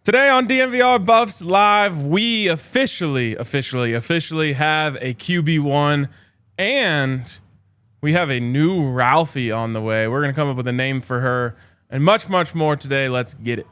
Today on DNVR Buffs Live, we officially have a QB1, and we have a new Ralphie on the way. We're going to come up with a name for her and much, much more today. Let's get it.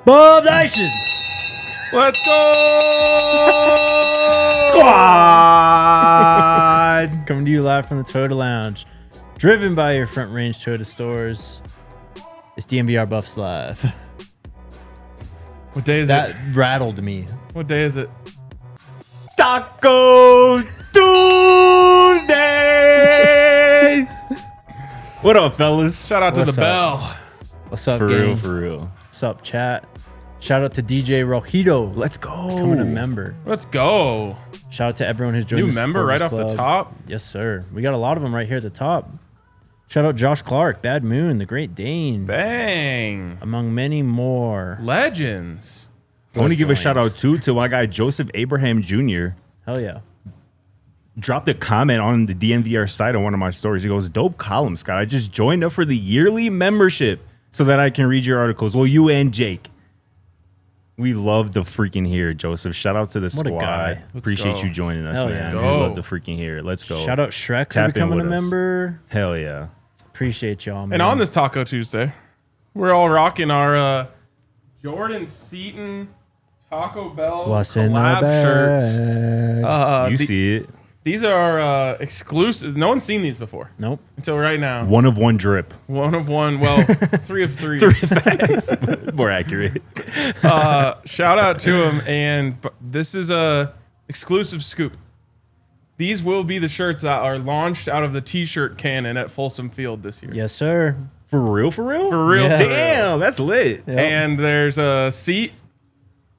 Buff Nation! Let's go! Squad! Coming to you live from the Toyota Lounge. Driven by your Front Range Toyota stores. It's DNVR Buffs Live. What day is it? That rattled me. What day is it? Taco Tuesday! What up, fellas? Shout out to What's the up? bell. What's up, For gang? real, for real. What's up, chat? Shout out to DJ Rojito. Let's go. Becoming a member. Let's go. Shout out to everyone who's joined New the member right Supporters off the Club. top. Yes, sir. We got a lot of them right here at the top. Shout out Josh Clark, Bad Moon, The Great Dane, Bang. among many more. Legends. I want to give a shout out too to my guy Joseph Abraham Jr. Hell yeah. Dropped a comment on the DNVR site on one of my stories. He goes, "Dope column, Scott. I just joined up for the yearly membership so that I can read your articles." Well, you and Jake. We love to freaking hear it, Joseph. Shout out to the What a squad. guy. Appreciate go. you joining us, Hell man. yeah. We Go. love to freaking hear it. Let's go. Shout out Shrek for Tap in becoming a with us. member. Hell yeah. Appreciate y'all, man. And on this Taco Tuesday, we're all rocking our Jordan Seaton Taco Bell What's in the collab bag? shirts. You see it. These are exclusive. No one's seen these before Nope. until right now. One of one drip. One of one. Well, 3 of 3. More accurate. Shout out to him. And this is a exclusive scoop. These will be the shirts that are launched out of the T-shirt cannon at Folsom Field this year. Yes, sir. For real, for real? For real. Yeah. for real. Damn, that's lit. Yep. And there's a seat.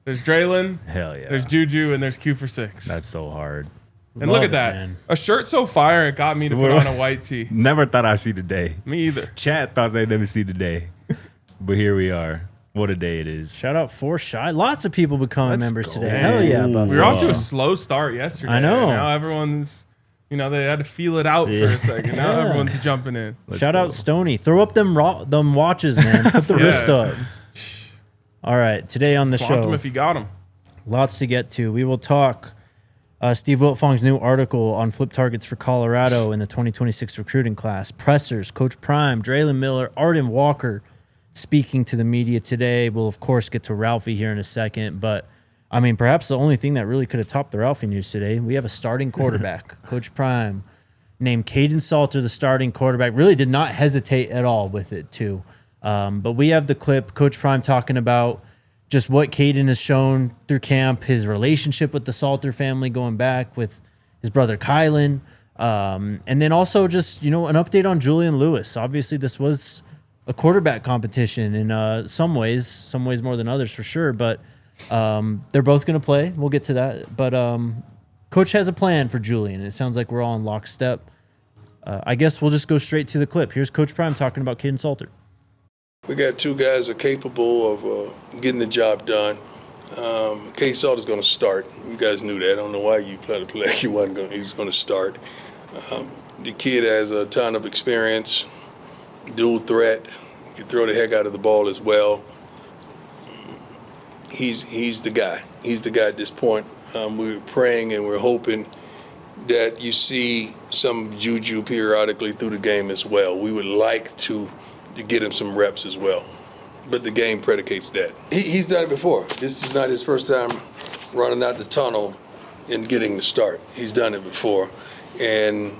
There's Drelon. Hell yeah. There's Juju, and there's Q for 6. That's so hard. And Love look at it, that. man. A shirt so fire, it got me to put on a white tee. Never thought I'd see the day. Me either. Chat thought they'd never see the day. But here we are. What a day it is. Shout out For Shy. Lots of people becoming Let's members go. today. Hell yeah, Buff. We were off to a Wow. slow start yesterday. I know. Now everyone's, they had to feel it out for Yeah. a second. Now Yeah. everyone's jumping in. Shout out Stony. Throw up them watches, man. Put the Yeah. wrist up. All right, today on the Flaunt show, them if you got them. lots to get to. We will talk Steve Wiltfong's new article on flip targets for Colorado in the 2026 recruiting class. Pressers, Coach Prime, Drelon Miller, Arden Walker speaking to the media today. We'll, of course, get to Ralphie here in a second. But, I mean, perhaps the only thing that really could have topped the Ralphie news today, we have a starting quarterback, Coach Prime, named Kaidon Salter, the starting quarterback. Really did not hesitate at all with it, too. But we have the clip, Coach Prime talking about just what Kaidon has shown through camp, his relationship with the Salter family going back with his brother Kylan. And then also just, an update on Julian Lewis. Obviously, this was a quarterback competition in some ways more than others for sure. But they're both going to play. We'll get to that. But Coach has a plan for Julian, and it sounds like we're all in lockstep. I guess we'll just go straight to the clip. Here's Coach Prime talking about Kaidon Salter. We got two guys that are capable of getting the job done. Kaidon Salter's going to start. You guys knew that. I don't know why you tried to play like he was going to start. The kid has a ton of experience, dual threat. He can throw the heck out of the ball as well. He's the guy. He's the guy at this point. We're praying and we're hoping that you see some juju periodically through the game as well. We would like to get him some reps as well. But the game predicates that. He's done it before. This is not his first time running out the tunnel and getting the start. He's done it before. And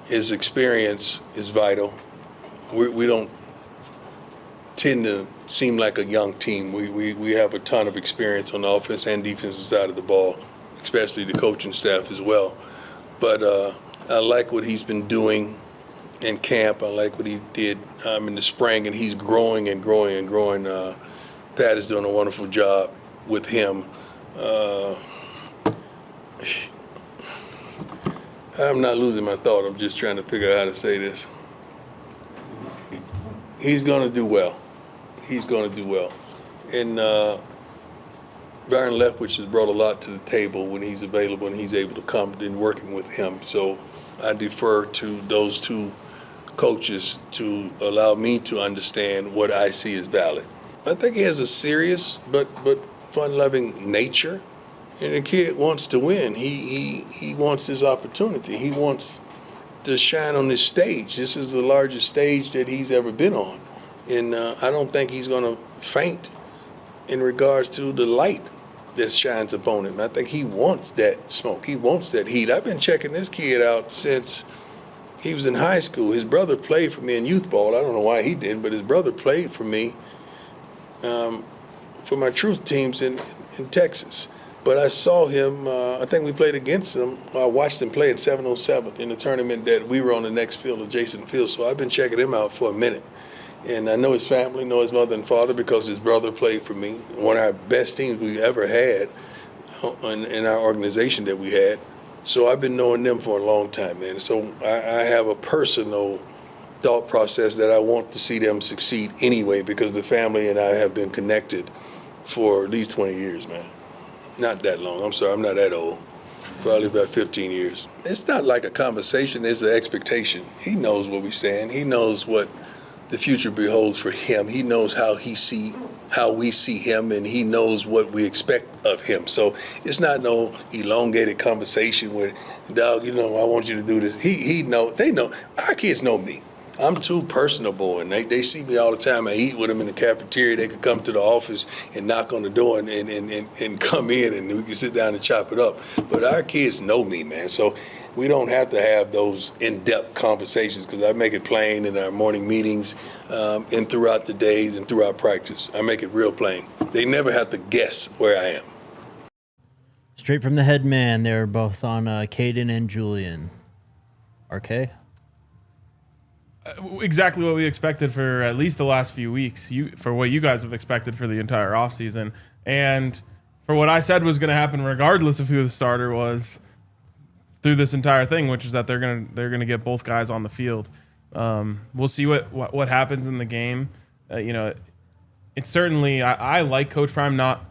his experience is vital. We don't tend to seem like a young team. We have a ton of experience on the offense and defensive side of the ball, especially the coaching staff as well. But I like what he's been doing in camp. I like what he did in the spring, and he's growing and growing and growing. Pat is doing a wonderful job with him. I'm not losing my thought. I'm just trying to figure out how to say this. He's going to do well. He's going to do well. And Byron Leftwich has brought a lot to the table when he's available and he's able to come in working with him. So I defer to those two coaches to allow me to understand what I see as valid. I think he has a serious but fun-loving nature, and the kid wants to win. He wants this opportunity. He wants to shine on this stage. This is the largest stage that he's ever been on, and I don't think he's going to faint in regards to the light that shines upon him. I think he wants that smoke. He wants that heat. I've been checking this kid out since he was in high school. His brother played for me in youth ball. I don't know why he did, but his brother played for me for my truth teams in Texas. But I saw him, I think we played against him. I watched him play at 707 in the tournament that we were on the next field, adjacent field. So I've been checking him out for a minute. And I know his family, know his mother and father because his brother played for me. One of our best teams we ever had in our organization that we had. So I've been knowing them for a long time, man. So I have a personal thought process that I want to see them succeed anyway because the family and I have been connected for at least 20 years, man. Not that long. I'm sorry, I'm not that old. Probably about 15 years. It's not like a conversation, it's an expectation. He knows where we stand. He knows what the future beholds for him. He knows how we see him, and he knows what we expect of him. So it's not no elongated conversation where, dog, I want you to do this. They know. Our kids know me. I'm too personable, and they see me all the time. I eat with them in the cafeteria. They could come to the office and knock on the door and come in, and we can sit down and chop it up. But our kids know me, man. So we don't have to have those in-depth conversations because I make it plain in our morning meetings and throughout the days and throughout practice. I make it real plain. They never have to guess where I am. Straight from the head man, they're both on Kaidon and Julian. RK? Exactly what we expected for at least the last few weeks, for what you guys have expected for the entire offseason, and for what I said was going to happen regardless of who the starter was through this entire thing, which is that they're gonna get both guys on the field. We'll see what happens in the game. It's certainly I like Coach Prime not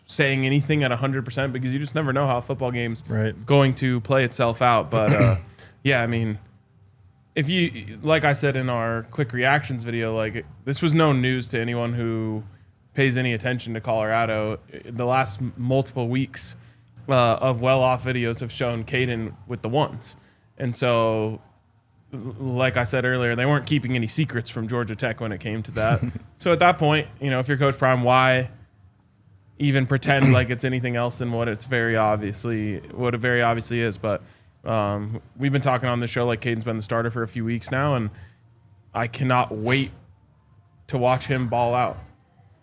saying anything at 100% because you just never know how a football game's going to play itself out. But yeah, I mean, if you, like I said in our quick reactions video, like this was no news to anyone who pays any attention to Colorado. The last multiple weeks of well-off videos have shown Kaidon with the ones. And so, like I said earlier, they weren't keeping any secrets from Georgia Tech when it came to that. So at that point, if you're Coach Prime, why even pretend like it's anything else than what it very obviously is? But we've been talking on this show like Kaidon's been the starter for a few weeks now, and I cannot wait to watch him ball out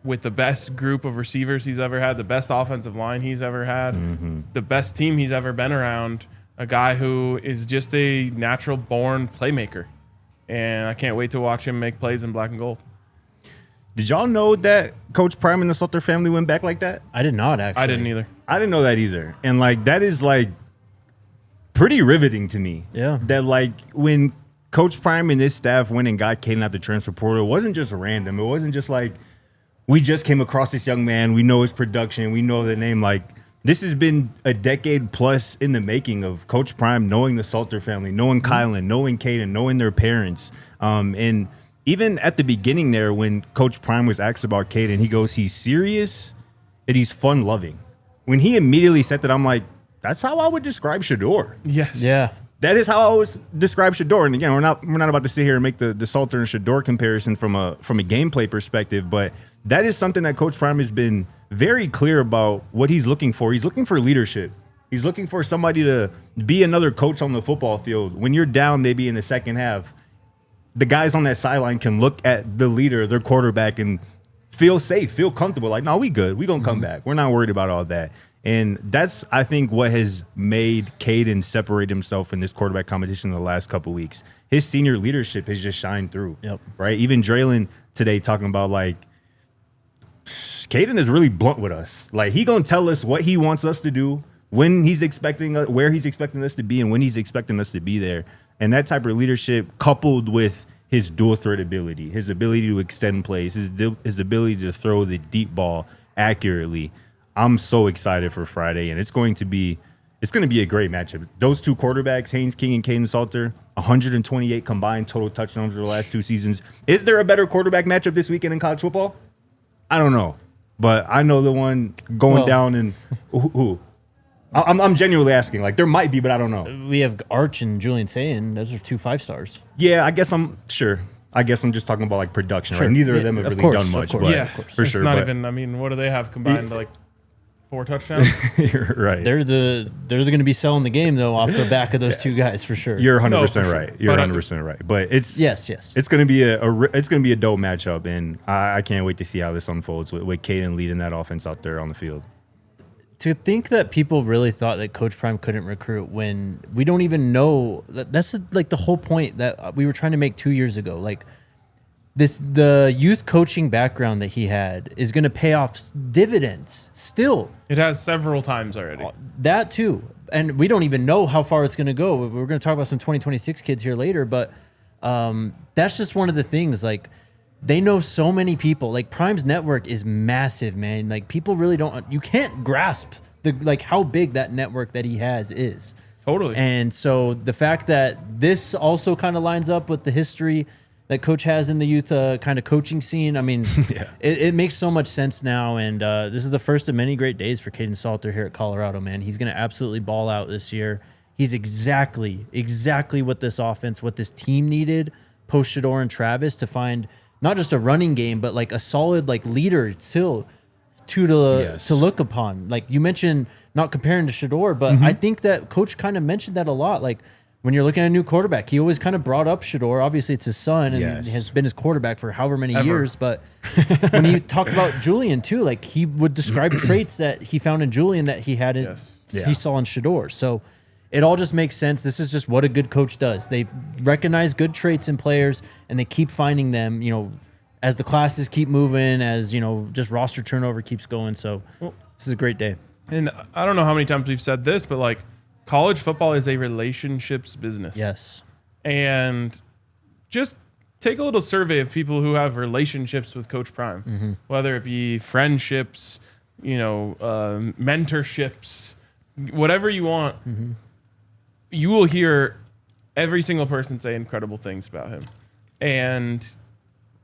with the best group of receivers he's ever had, the best offensive line he's ever had, the best team he's ever been around, a guy who is just a natural born playmaker. And I can't wait to watch him make plays in black and gold. Did y'all know that Coach Prime and the Salter family went back like that? I did not actually. I didn't either. I didn't know that either. And like that is like pretty riveting to me. Yeah. That like when Coach Prime and his staff went and got Kaidon out the transfer portal, it wasn't just random. It wasn't just like we just came across this young man, we know his production, we know the name. Like this has been a decade plus in the making of Coach Prime knowing the Salter family, knowing Kylan, knowing Kaidon, knowing their parents. And even at the beginning there, when Coach Prime was asked about Kaidon, he goes, he's serious and he's fun-loving. When he immediately said that, I'm like, that's how I would describe Shador. Yes. Yeah. That is how I always describe Shador. And again, we're not about to sit here and make the Salter and Shador comparison from a gameplay perspective, but that is something that Coach Prime has been very clear about what he's looking for. He's looking for leadership. He's looking for somebody to be another coach on the football field. When you're down maybe in the second half, the guys on that sideline can look at the leader, their quarterback, and feel safe, feel comfortable. Like, no, we good. We gonna come back. We're not worried about all that. And that's, I think, what has made Kaidon separate himself in this quarterback competition in the last couple of weeks. His senior leadership has just shined through. Yep. Right? Even Drelon today talking about, like, Kaidon is really blunt with us. Like, he gonna tell us what he wants us to do, when he's expecting, where he's expecting us to be, and when he's expecting us to be there. And that type of leadership, coupled with his dual threat ability, his ability to extend plays, his ability to throw the deep ball accurately, I'm so excited for Friday, and it's going to be a great matchup. Those two quarterbacks, Haynes King and Kaidon Salter, 128 combined total touchdowns for the last 2 seasons. Is there a better quarterback matchup this weekend in college football? I don't know, but I know the one going down and who. I'm genuinely asking. Like, there might be, but I don't know. We have Arch and Julian Sayin. Those are 2 5-stars. Yeah, I guess I'm sure. I guess I'm just talking about like production. Sure. Neither of Yeah, them have of really course, done of much, course. but Yeah, for it's sure. not but even. I mean, what do they have combined? Like 4 touchdowns. you're right. They're going to be selling the game though off the back of those 2 guys for sure. You're 100% No, for sure. right. You're But 100% right. But it's yes. It's going to be it's going to be a dope matchup, and I can't wait to see how this unfolds with Kaidon leading that offense out there on the field. To think that people really thought that Coach Prime couldn't recruit when we don't even know that's like the whole point that we were trying to make 2 years ago. Like the youth coaching background that he had is going to pay off dividends still. It has several times already. That too. And we don't even know how far it's going to go. We're going to talk about some 2026 kids here later, but that's just one of the things. Like, they know so many people. Like, Prime's network is massive, man. Like, people really don't. You can't grasp how big that network that he has is. Totally. And so the fact that this also kind of lines up with the history that Coach has in the youth kind of coaching scene, I mean, it makes so much sense now. And this is the first of many great days for Kaidon Salter here at Colorado, man. He's going to absolutely ball out this year. He's exactly what this offense, what this team needed post Shador and Travis to find not just a running game, but like a solid like leader still to look upon. Like you mentioned, not comparing to Shador, but I think that Coach kind of mentioned that a lot. Like when you're looking at a new quarterback, he always kind of brought up Shador. Obviously, it's his son and has been his quarterback for however many years. But when he talked about Julian too, like he would describe traits that he found in Julian that he had he saw in Shador. So it all just makes sense. This is just what a good coach does. They recognize good traits in players, and they keep finding them, as the classes keep moving, as, just roster turnover keeps going. So this is a great day. And I don't know how many times we've said this, but like college football is a relationships business. Yes. And just take a little survey of people who have relationships with Coach Prime, whether it be friendships, mentorships, whatever you want. You will hear every single person say incredible things about him. And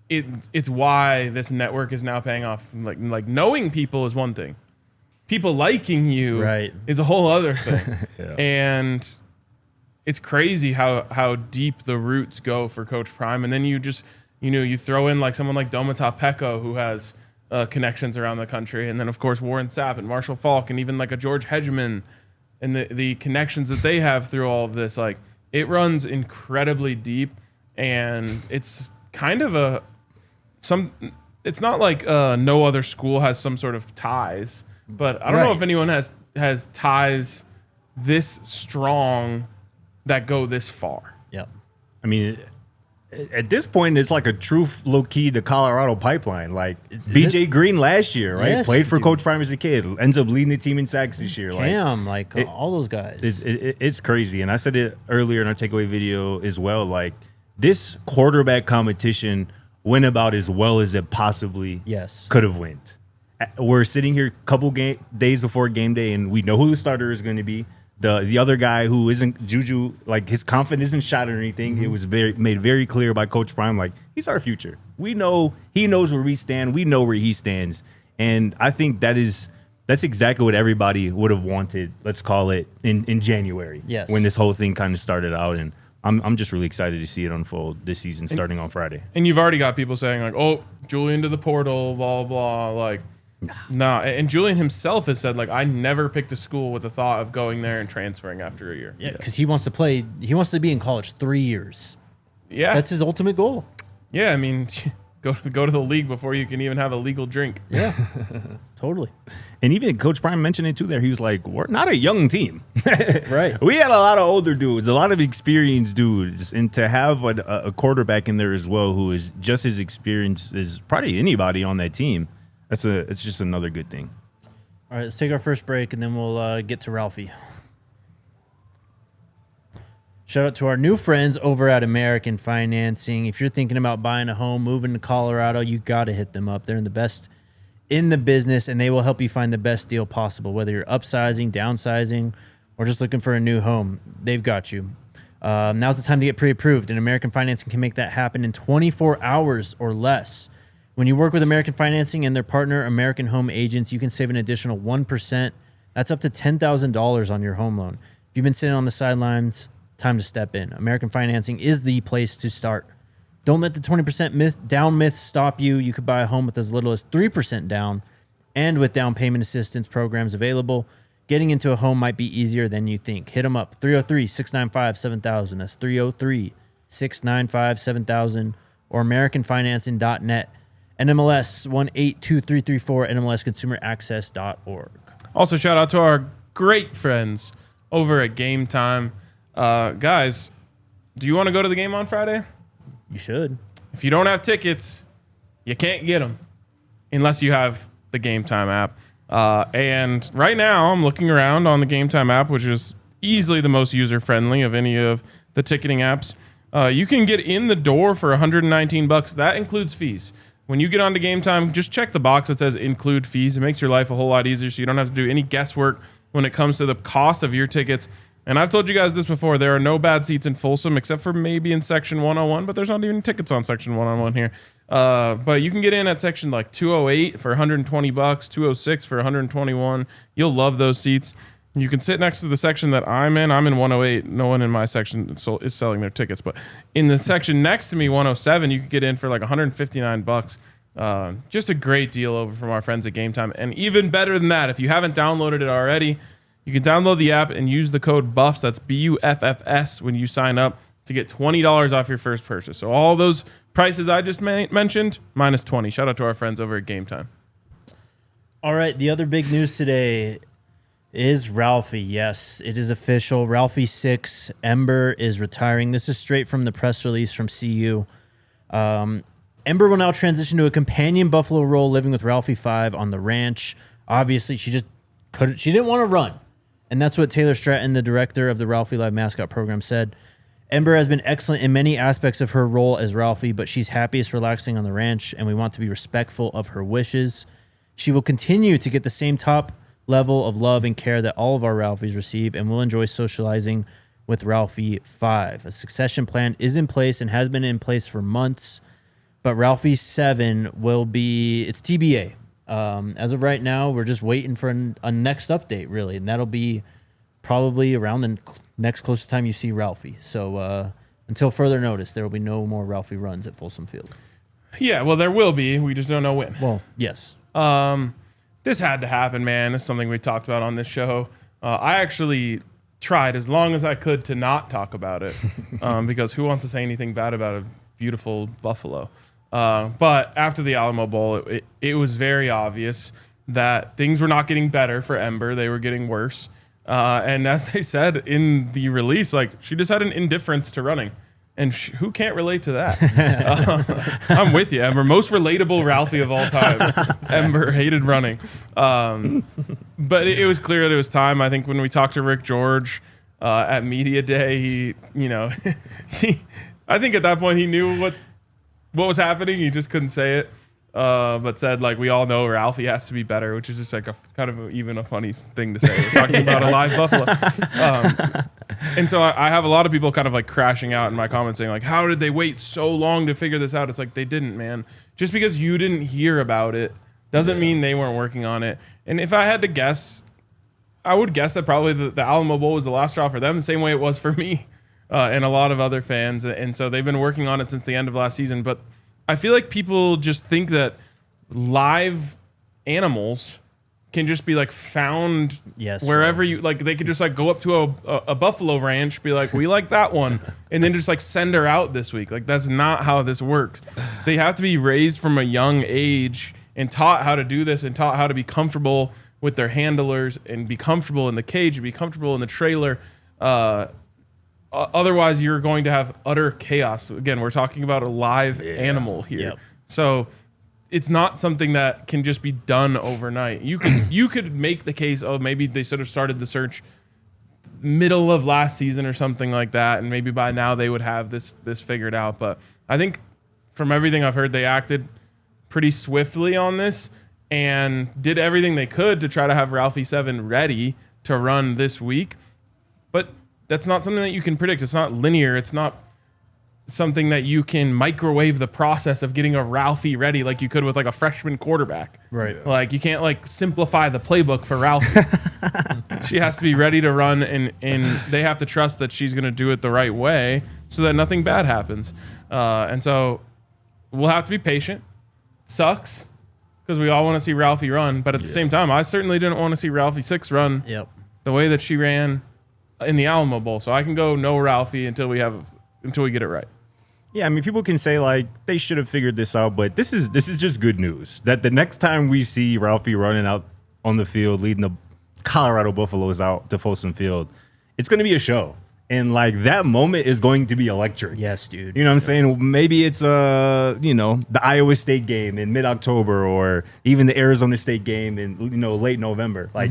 it's why this network is now paying off. Like knowing people is one thing. People liking you is a whole other thing. And it's crazy how deep the roots go for Coach Prime. And then you just, you throw in like someone like Domata Peko, who has connections around the country. And then, of course, Warren Sapp and Marshall Falk and even like a George Hedgeman and the connections that they have through all of this. Like, it runs incredibly deep. And it's kind of it's not like no other school has some sort of ties. But I don't know if anyone has ties this strong that go this far. Yep. I mean, At this point, it's like a true low key the Colorado pipeline. Like BJ Green last year, right? Yes, Played for dude. Coach Prime as a kid, ends up leading the team in sacks this year. Cam, all those guys. It's crazy. And I said it earlier in our takeaway video as well. Like this quarterback competition went about as well as it possibly could have went. We're sitting here a couple days before game day, and we know who the starter is going to be. The other guy who isn't Juju, like his confidence isn't shot or anything. It was made very clear by Coach Prime, like he's our future. We know he knows where we stand. We know where he stands, and I think that's exactly what everybody would have wanted. Let's call it in January, when this whole thing kind of started out, and I'm just really excited to see it unfold this season starting on Friday. And you've already got people saying like, "Oh, Julian to the portal, blah blah." Like, nah. And Julian himself has said like, "I never picked a school with the thought of going there and transferring after a year." Yeah, because he wants to play. He wants to be in college 3 years. Yeah, that's his ultimate goal. Yeah, I mean, go to the league before you can even have a legal drink. Yeah, totally. And even Coach Prime mentioned it too there. He was like, we're not a young team. Right. We had a lot of older dudes, a lot of experienced dudes. And to have a quarterback in there as well who is just as experienced as probably anybody on that team, it's just another good thing. All right, let's take our first break, and then we'll get to Ralphie. Shout out to our new friends over at American Financing. If you're thinking about buying a home, moving to Colorado, you got to hit them up. They're the best in the business, and they will help you find the best deal possible. Whether you're upsizing, downsizing, or just looking for a new home, they've got you. Now's the time to get pre-approved, and American Financing can make that happen in 24 hours or less. When you work with American Financing and their partner, American Home Agents, you can save an additional 1%. That's up to $10,000 on your home loan. If you've been sitting on the sidelines, time to step in. American Financing is the place to start. Don't let the 20% down myth stop you. You could buy a home with as little as 3% down, and with down payment assistance programs available, getting into a home might be easier than you think. Hit them up, 303-695-7000. That's 303-695-7000 or AmericanFinancing.net. NMLS 182334, NMLSConsumerAccess.org. Also, shout out to our great friends over at Game Time. Guys, do you want to go to the game on Friday? You should. If you don't have tickets, you can't get them unless you have the Game Time app. And right now, I'm looking around on the Game Time app, which is easily the most user-friendly of any of the ticketing apps. You can get in the door for $119. That includes fees. When you get onto Game Time, just check the box that says include fees. It makes your life a whole lot easier, so you don't have to do any guesswork when it comes to the cost of your tickets. And I've told you guys this before, there are no bad seats in Folsom except for maybe in Section 101, but there's not even tickets on Section 101 here. But you can get in at Section like 208 for $120, 206 for $121. You'll love those seats. You can sit next to the section that I'm in. I'm in 108. No one in my section is selling their tickets. But in the section next to me, 107, you can get in for like $159. Just a great deal over from our friends at Game Time. And even better than that, if you haven't downloaded it already, you can download the app and use the code BUFFS, that's BUFFS, when you sign up to get $20 off your first purchase. So all those prices I just mentioned, minus 20. Shout out to our friends over at Game Time. All right, the other big news today is Ralphie. Yes, it is official. Ralphie VI, Ember, is retiring. This is straight from the press release from CU. Ember will now transition to a companion buffalo role, living with Ralphie V on the ranch. Obviously, she didn't want to run. And that's what Taylor Stratton, the director of the Ralphie Live mascot program, said. Ember has been excellent in many aspects of her role as Ralphie, but she's happiest relaxing on the ranch, and we want to be respectful of her wishes. She will continue to get the same top level of love and care that all of our Ralphies receive, and will enjoy socializing with Ralphie V. A succession plan is in place and has been in place for months, but Ralphie 7 will be, it's TBA. As of right now, we're just waiting for a next update, really, and that'll be probably around the next closest time you see Ralphie. So until further notice, there will be no more Ralphie runs at Folsom Field. Yeah, well, there will be. We just don't know when. Well, yes. This had to happen, man. This is something we talked about on this show. I actually tried as long as I could to not talk about it because who wants to say anything bad about a beautiful buffalo? But after the Alamo Bowl, it was very obvious that things were not getting better for Ember. They were getting worse. And as they said in the release, like she just had an indifference to running. And who can't relate to that? I'm with you, Ember. Most relatable Ralphie of all time. Ember hated running. But it was clear that it was time. I think when we talked to Rick George at Media Day, he, I think at that point he knew what was happening. He just couldn't say it. But said, like, we all know Ralphie has to be better, which is just like a kind of even a funny thing to say. We're talking about a live Buffalo. And so I have a lot of people kind of like crashing out in my comments saying, like, how did they wait so long to figure this out? It's like, they didn't, man. Just because you didn't hear about it doesn't mean they weren't working on it. And if I had to guess, I would guess that probably the Alamo Bowl was the last straw for them, the same way it was for me and a lot of other fans. And so they've been working on it since the end of last season. But I feel like people just think that live animals can just be like found wherever you like. They could just like go up to a buffalo ranch, be like, we like that one, and then just like send her out this week. Like, that's not how this works. They have to be raised from a young age and taught how to do this and taught how to be comfortable with their handlers and be comfortable in the cage, be comfortable in the trailer. Otherwise, you're going to have utter chaos. Again, we're talking about a live animal here. Yep. So it's not something that can just be done overnight. You could make the case, oh, maybe they sort of started the search middle of last season or something like that, and maybe by now they would have this figured out. But I think from everything I've heard, they acted pretty swiftly on this and did everything they could to try to have Ralphie 7 ready to run this week. But that's not something that you can predict. It's not linear. It's not something that you can microwave the process of getting a Ralphie ready like you could with like a freshman quarterback. Right. Like, you can't like simplify the playbook for Ralphie. She has to be ready to run, and they have to trust that she's going to do it the right way so that nothing bad happens. And so we'll have to be patient. Sucks because we all want to see Ralphie run, but at the same time, I certainly didn't want to see Ralphie 6 run the way that she ran in the Alamo Bowl. So I can go no Ralphie until we get it right. Yeah, I mean, people can say like they should have figured this out, but this is just good news. That the next time we see Ralphie running out on the field, leading the Colorado Buffaloes out to Folsom Field, it's going to be a show. And like that moment is going to be electric. Yes, dude. You know what I'm saying? Maybe it's the Iowa State game in mid-October, or even the Arizona State game in late November. Like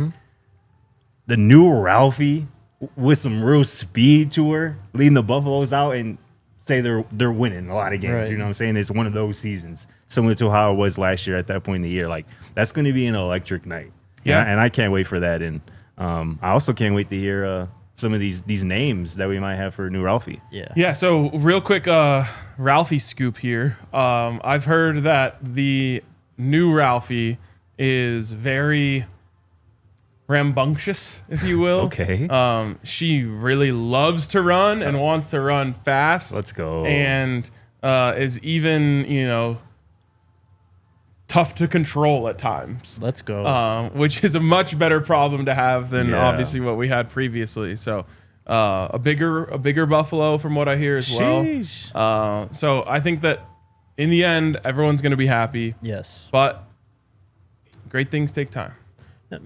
the new Ralphie with some real speed to her, leading the Buffaloes out, and say they're winning a lot of games. Right. You know what I'm saying? It's one of those seasons, similar to how it was last year at that point in the year. Like, that's going to be an electric night. Yeah. And I can't wait for that. And I also can't wait to hear some of these names that we might have for new Ralphie. Yeah. So real quick, Ralphie scoop here. I've heard that the new Ralphie is very rambunctious, if you will. Okay. She really loves to run and wants to run fast. Let's go. And is even, tough to control at times. Let's go. Which is a much better problem to have than obviously what we had previously. So a bigger Buffalo from what I hear as well. So I think that in the end, everyone's going to be happy. Yes. But great things take time.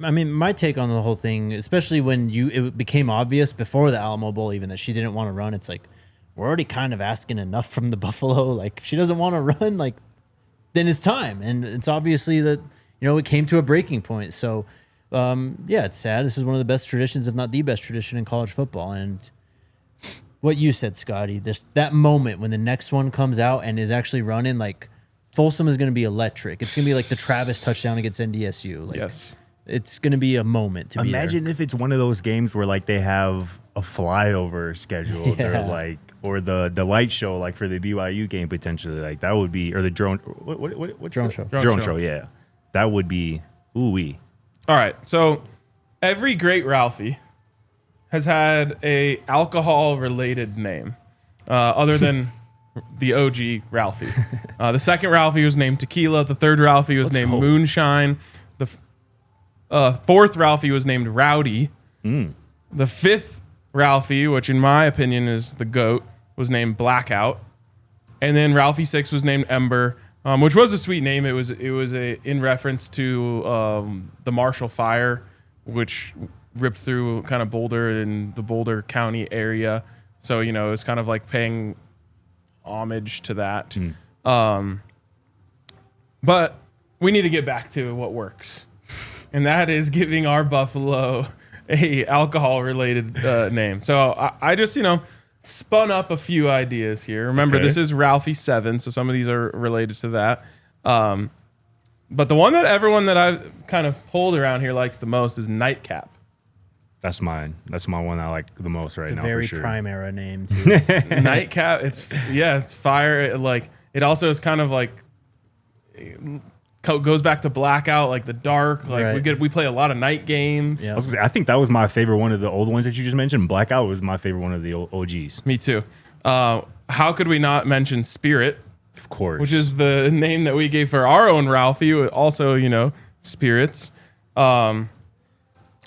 I mean, my take on the whole thing, especially when it became obvious before the Alamo Bowl even that she didn't want to run, it's like, we're already kind of asking enough from the Buffalo. Like, if she doesn't want to run, like, then it's time. And it's obviously that, it came to a breaking point. So, it's sad. This is one of the best traditions, if not the best tradition in college football. And what you said, Scotty, that moment when the next one comes out and is actually running, like, Folsom is going to be electric. It's going to be like the Travis touchdown against NDSU. Like, yes. It's going to be a moment to Imagine if it's one of those games where like they have a flyover scheduled or the light show like for the BYU game potentially. Like that would be, or the drone show. Drone show, yeah. That would be ooh-wee. All right. So every great Ralphie has had a alcohol related name other than the OG Ralphie. The second Ralphie was named Tequila. The third Ralphie was named Moonshine. The fourth Ralphie was named Rowdy. The fifth Ralphie, which in my opinion is the GOAT, was named Blackout. And then Ralphie 6 was named Ember, which was a sweet name. It was in reference to the Marshall Fire, which ripped through kind of Boulder and the Boulder County area. So, it was kind of like paying homage to that. But we need to get back to what works, and that is giving our buffalo a alcohol related name. So I just spun up a few ideas here. Remember, this is Ralphie VII, so some of these are related to that. But the one that everyone that I've kind of pulled around here likes the most is Nightcap. That's mine. That's my one I like the most right now. Very for sure. prime era name too. Nightcap. It's fire. It also is kind of like goes back to Blackout, like the dark. Like we play a lot of night games. Yeah. I think that was my favorite one of the old ones that you just mentioned. Blackout was my favorite one of the OGs. Me too. How could we not mention Spirit? Of course. Which is the name that we gave for our own Ralphie. Also, spirits. I've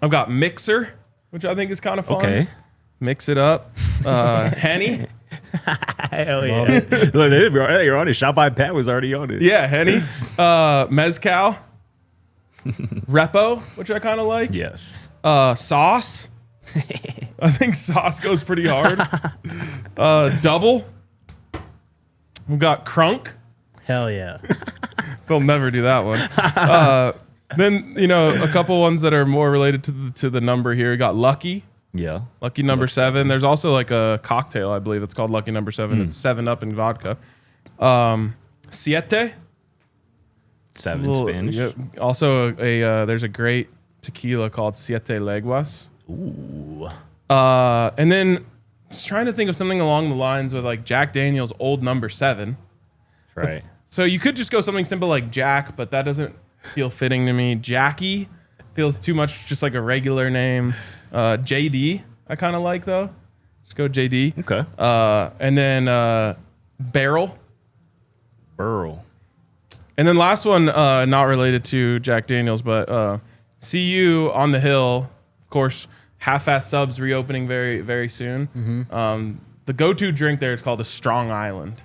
got Mixer, which I think is kind of fun. Okay. Mix it up. Henny. Hell yeah. Look, you're on it. Shot by Pat was already on it. Yeah, Henny. Mezcal. Repo, which I kind of like. Yes. Sauce. I think Sauce goes pretty hard. Double. We've got Crunk. Hell yeah. They'll never do that one. Then, a couple ones that are more related to the number here. We got Lucky. Yeah. Lucky number 7. There's also like a cocktail, I believe. It's called Lucky number 7. It's 7-Up and vodka. Siete. 7 Spanish. Yeah, also, there's a great tequila called Siete Leguas. Ooh. And then I was trying to think of something along the lines with like Jack Daniel's Old Number 7. Right. So you could just go something simple like Jack, but that doesn't feel fitting to me. Jackie feels too much just like a regular name. JD, I kind of like though. Just go JD. Okay. And then Barrel. Burl. And then last one, not related to Jack Daniels, but CU on the Hill. Of course, half-fast subs reopening very, very soon. The go-to drink there is called a Strong Island.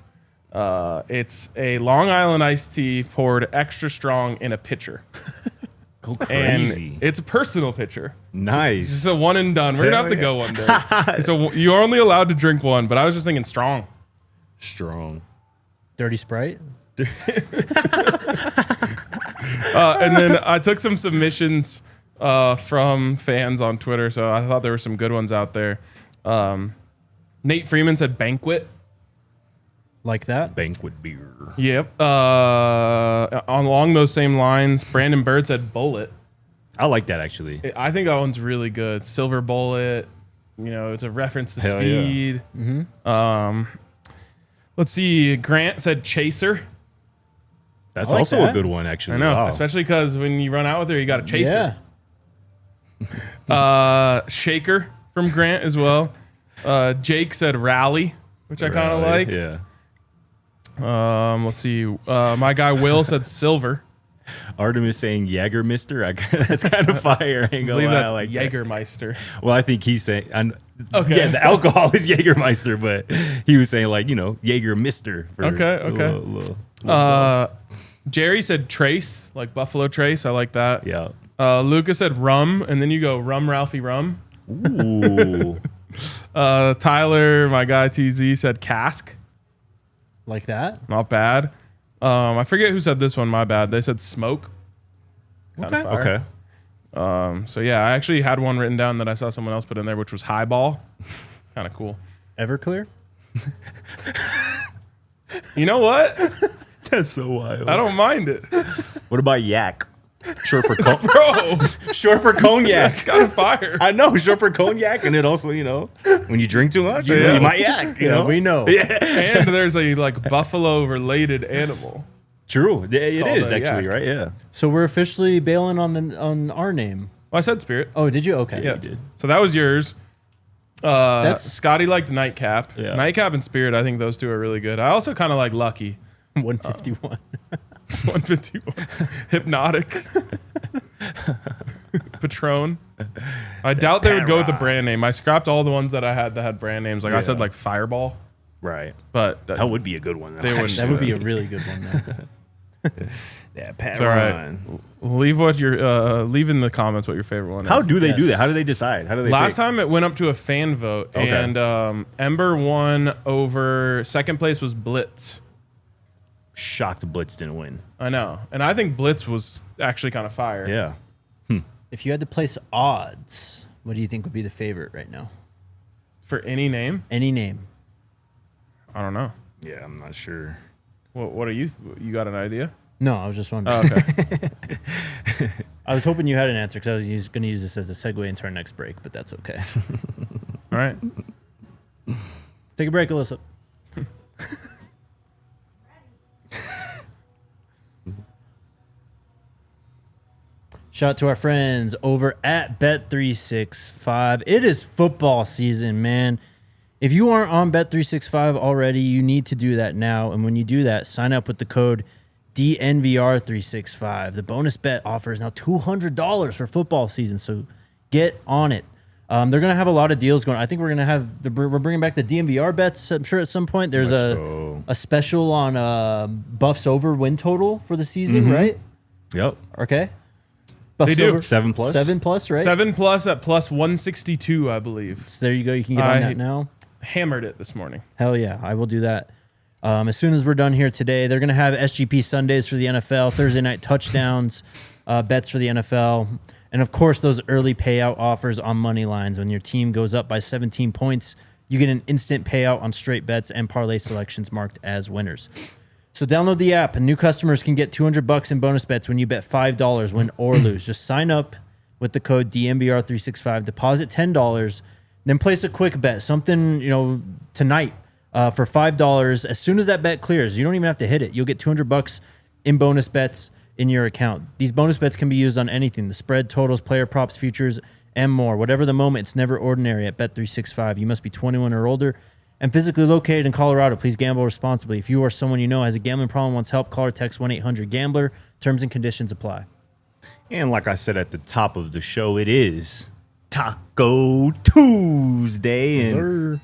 It's a Long Island iced tea poured extra strong in a pitcher. Go crazy. And it's a personal pitcher. Nice. It's a one and done. We're going to have to go one day. So you're only allowed to drink one, but I was just thinking strong. Strong. Dirty Sprite. And then I took some submissions from fans on Twitter, so I thought there were some good ones out there. Nate Freeman said Banquet. Like that? Banquet beer. Yep. Along those same lines, Brandon Bird said Bullet. I like that actually. I think that one's really good. Silver Bullet. It's a reference to Hell speed. Yeah. Let's see. Grant said Chaser. That's like also that. a good one actually. I know, Wow. especially because when you run out with her, you got to chase her. Shaker from Grant as well. Jake said Rally, which I kind of like. Yeah. Let's see. My guy Will said Silver. Arden is saying Jägermeister. That's kind of fire. I I believe that's like Jägermeister. that. Well, I think he's saying, Okay. yeah, the alcohol is Jägermeister, but he was saying like, Jägermister. Okay. Jerry said Trace, like Buffalo Trace. I like that. Yeah. Lucas said Rum, and then you go Rum Ralphie Rum. Ooh. Tyler, my guy TZ, said Cask. Like that? Not bad. I forget who said this one. My bad. They said Smoke. Kinda Okay. fire. Okay. So yeah, I actually had one written down that I saw someone else put in there, which was Highball. Kind of cool. Everclear? You know what? That's so wild. I don't mind it, What about Yak? Short for bro. short for cognac. It's kind of fire. I know, short for cognac, and it also, when you drink too much, you might yak. You know, we know. Yeah. And there's a buffalo related animal. True. It Called is a actually, yak. right? Yeah. So we're officially bailing on our name. Well, I said Spirit. Oh, did you? Okay. Yeah. you did. So that was yours. That's- Scotty liked Nightcap. Yeah. Nightcap and Spirit, I think those two are really good. I also kind of like Lucky. 151. 151. Hypnotic. Patron. I doubt they would go with the brand name. I scrapped all the ones that I had that had brand names. Like I said, Yeah. like Fireball. Right. But that would be a good one. They wouldn't That would be a really good one, though. Yeah, Pat It's all right. Ron. Leave what your leave in the comments what your favorite one How is. do they do Yes. that? How do they decide? How do they Last pick? time it went up to a fan vote, Okay. and Ember won over. Second place was Blitz. Shocked Blitz didn't win. I know, and I think Blitz was actually kind of fire. Yeah. If you had to place odds, what do you think would be the favorite right now? For any name, Any name? I don't know. Yeah, I'm not sure. What are you? You got an idea? No, I was just wondering. Oh, okay. I was hoping you had an answer because I was going to use this as a segue into our next break, but that's okay. All right. Let's take a break, Alyssa. Shout out to our friends over at Bet365. It is football season, man. If you aren't on Bet365 already, you need to do that now. And when you do that, sign up with the code DNVR365. The bonus bet offer is now $200 for football season, so get on it. They're going to have a lot of deals going. I think we're going to have we're bringing back the DNVR bets. I'm sure at some point there's Let's go. a special on Buffs over win total for the season, right? Yep. Okay. Buffs They do. over 7 plus. 7+, right? 7+ at plus 162, I believe. So there you go. You can get on that now. Hammered it this morning. Hell yeah, I will do that. As soon as we're done here today, they're going to have SGP Sundays for the NFL, Thursday night touchdowns, bets for the NFL, and of course those early payout offers on money lines. When your team goes up by 17 points, you get an instant payout on straight bets and parlay selections marked as winners. So download the app, and new customers can get $200 in bonus bets when you bet $5 win or lose. Just sign up with the code DNVR365, deposit $10, then place a quick bet, something tonight for $5. As soon as that bet clears, you don't even have to hit it. You'll get $200 in bonus bets in your account. These bonus bets can be used on anything: the spread, totals, player props, futures, and more. Whatever the moment, it's never ordinary at Bet365. You must be 21 or older and physically located in Colorado. Please gamble responsibly. If you or someone you know has a gambling problem, wants help, call or text 1-800-GAMBLER. Terms and conditions apply. And like I said at the top of the show, it is Taco Tuesday. And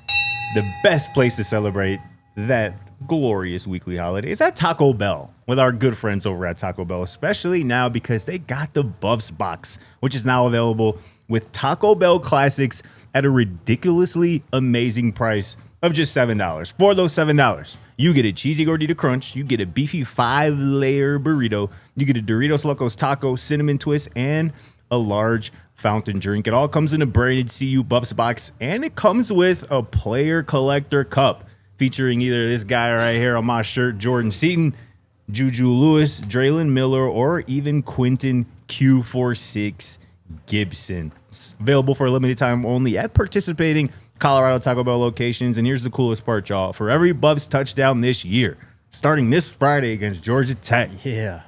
the best place to celebrate that glorious weekly holiday is at Taco Bell with our good friends over at Taco Bell, especially now because they got the Buffs box, which is now available with Taco Bell classics at a ridiculously amazing price of just $7. For those $7, you get a cheesy gordita crunch, you get a beefy 5-layer burrito, you get a Doritos Locos taco, cinnamon twist, and a large fountain drink. It all comes in a branded CU Buffs box, and it comes with a player collector cup featuring either this guy right here on my shirt, Jordan Seaton, Juju Lewis, Drelon Miller, or even Quentin Q46 Gibson. It's available for a limited time only at participating Colorado Taco Bell locations. And here's the coolest part, y'all. For every Buffs touchdown this year, starting this Friday against Georgia Tech,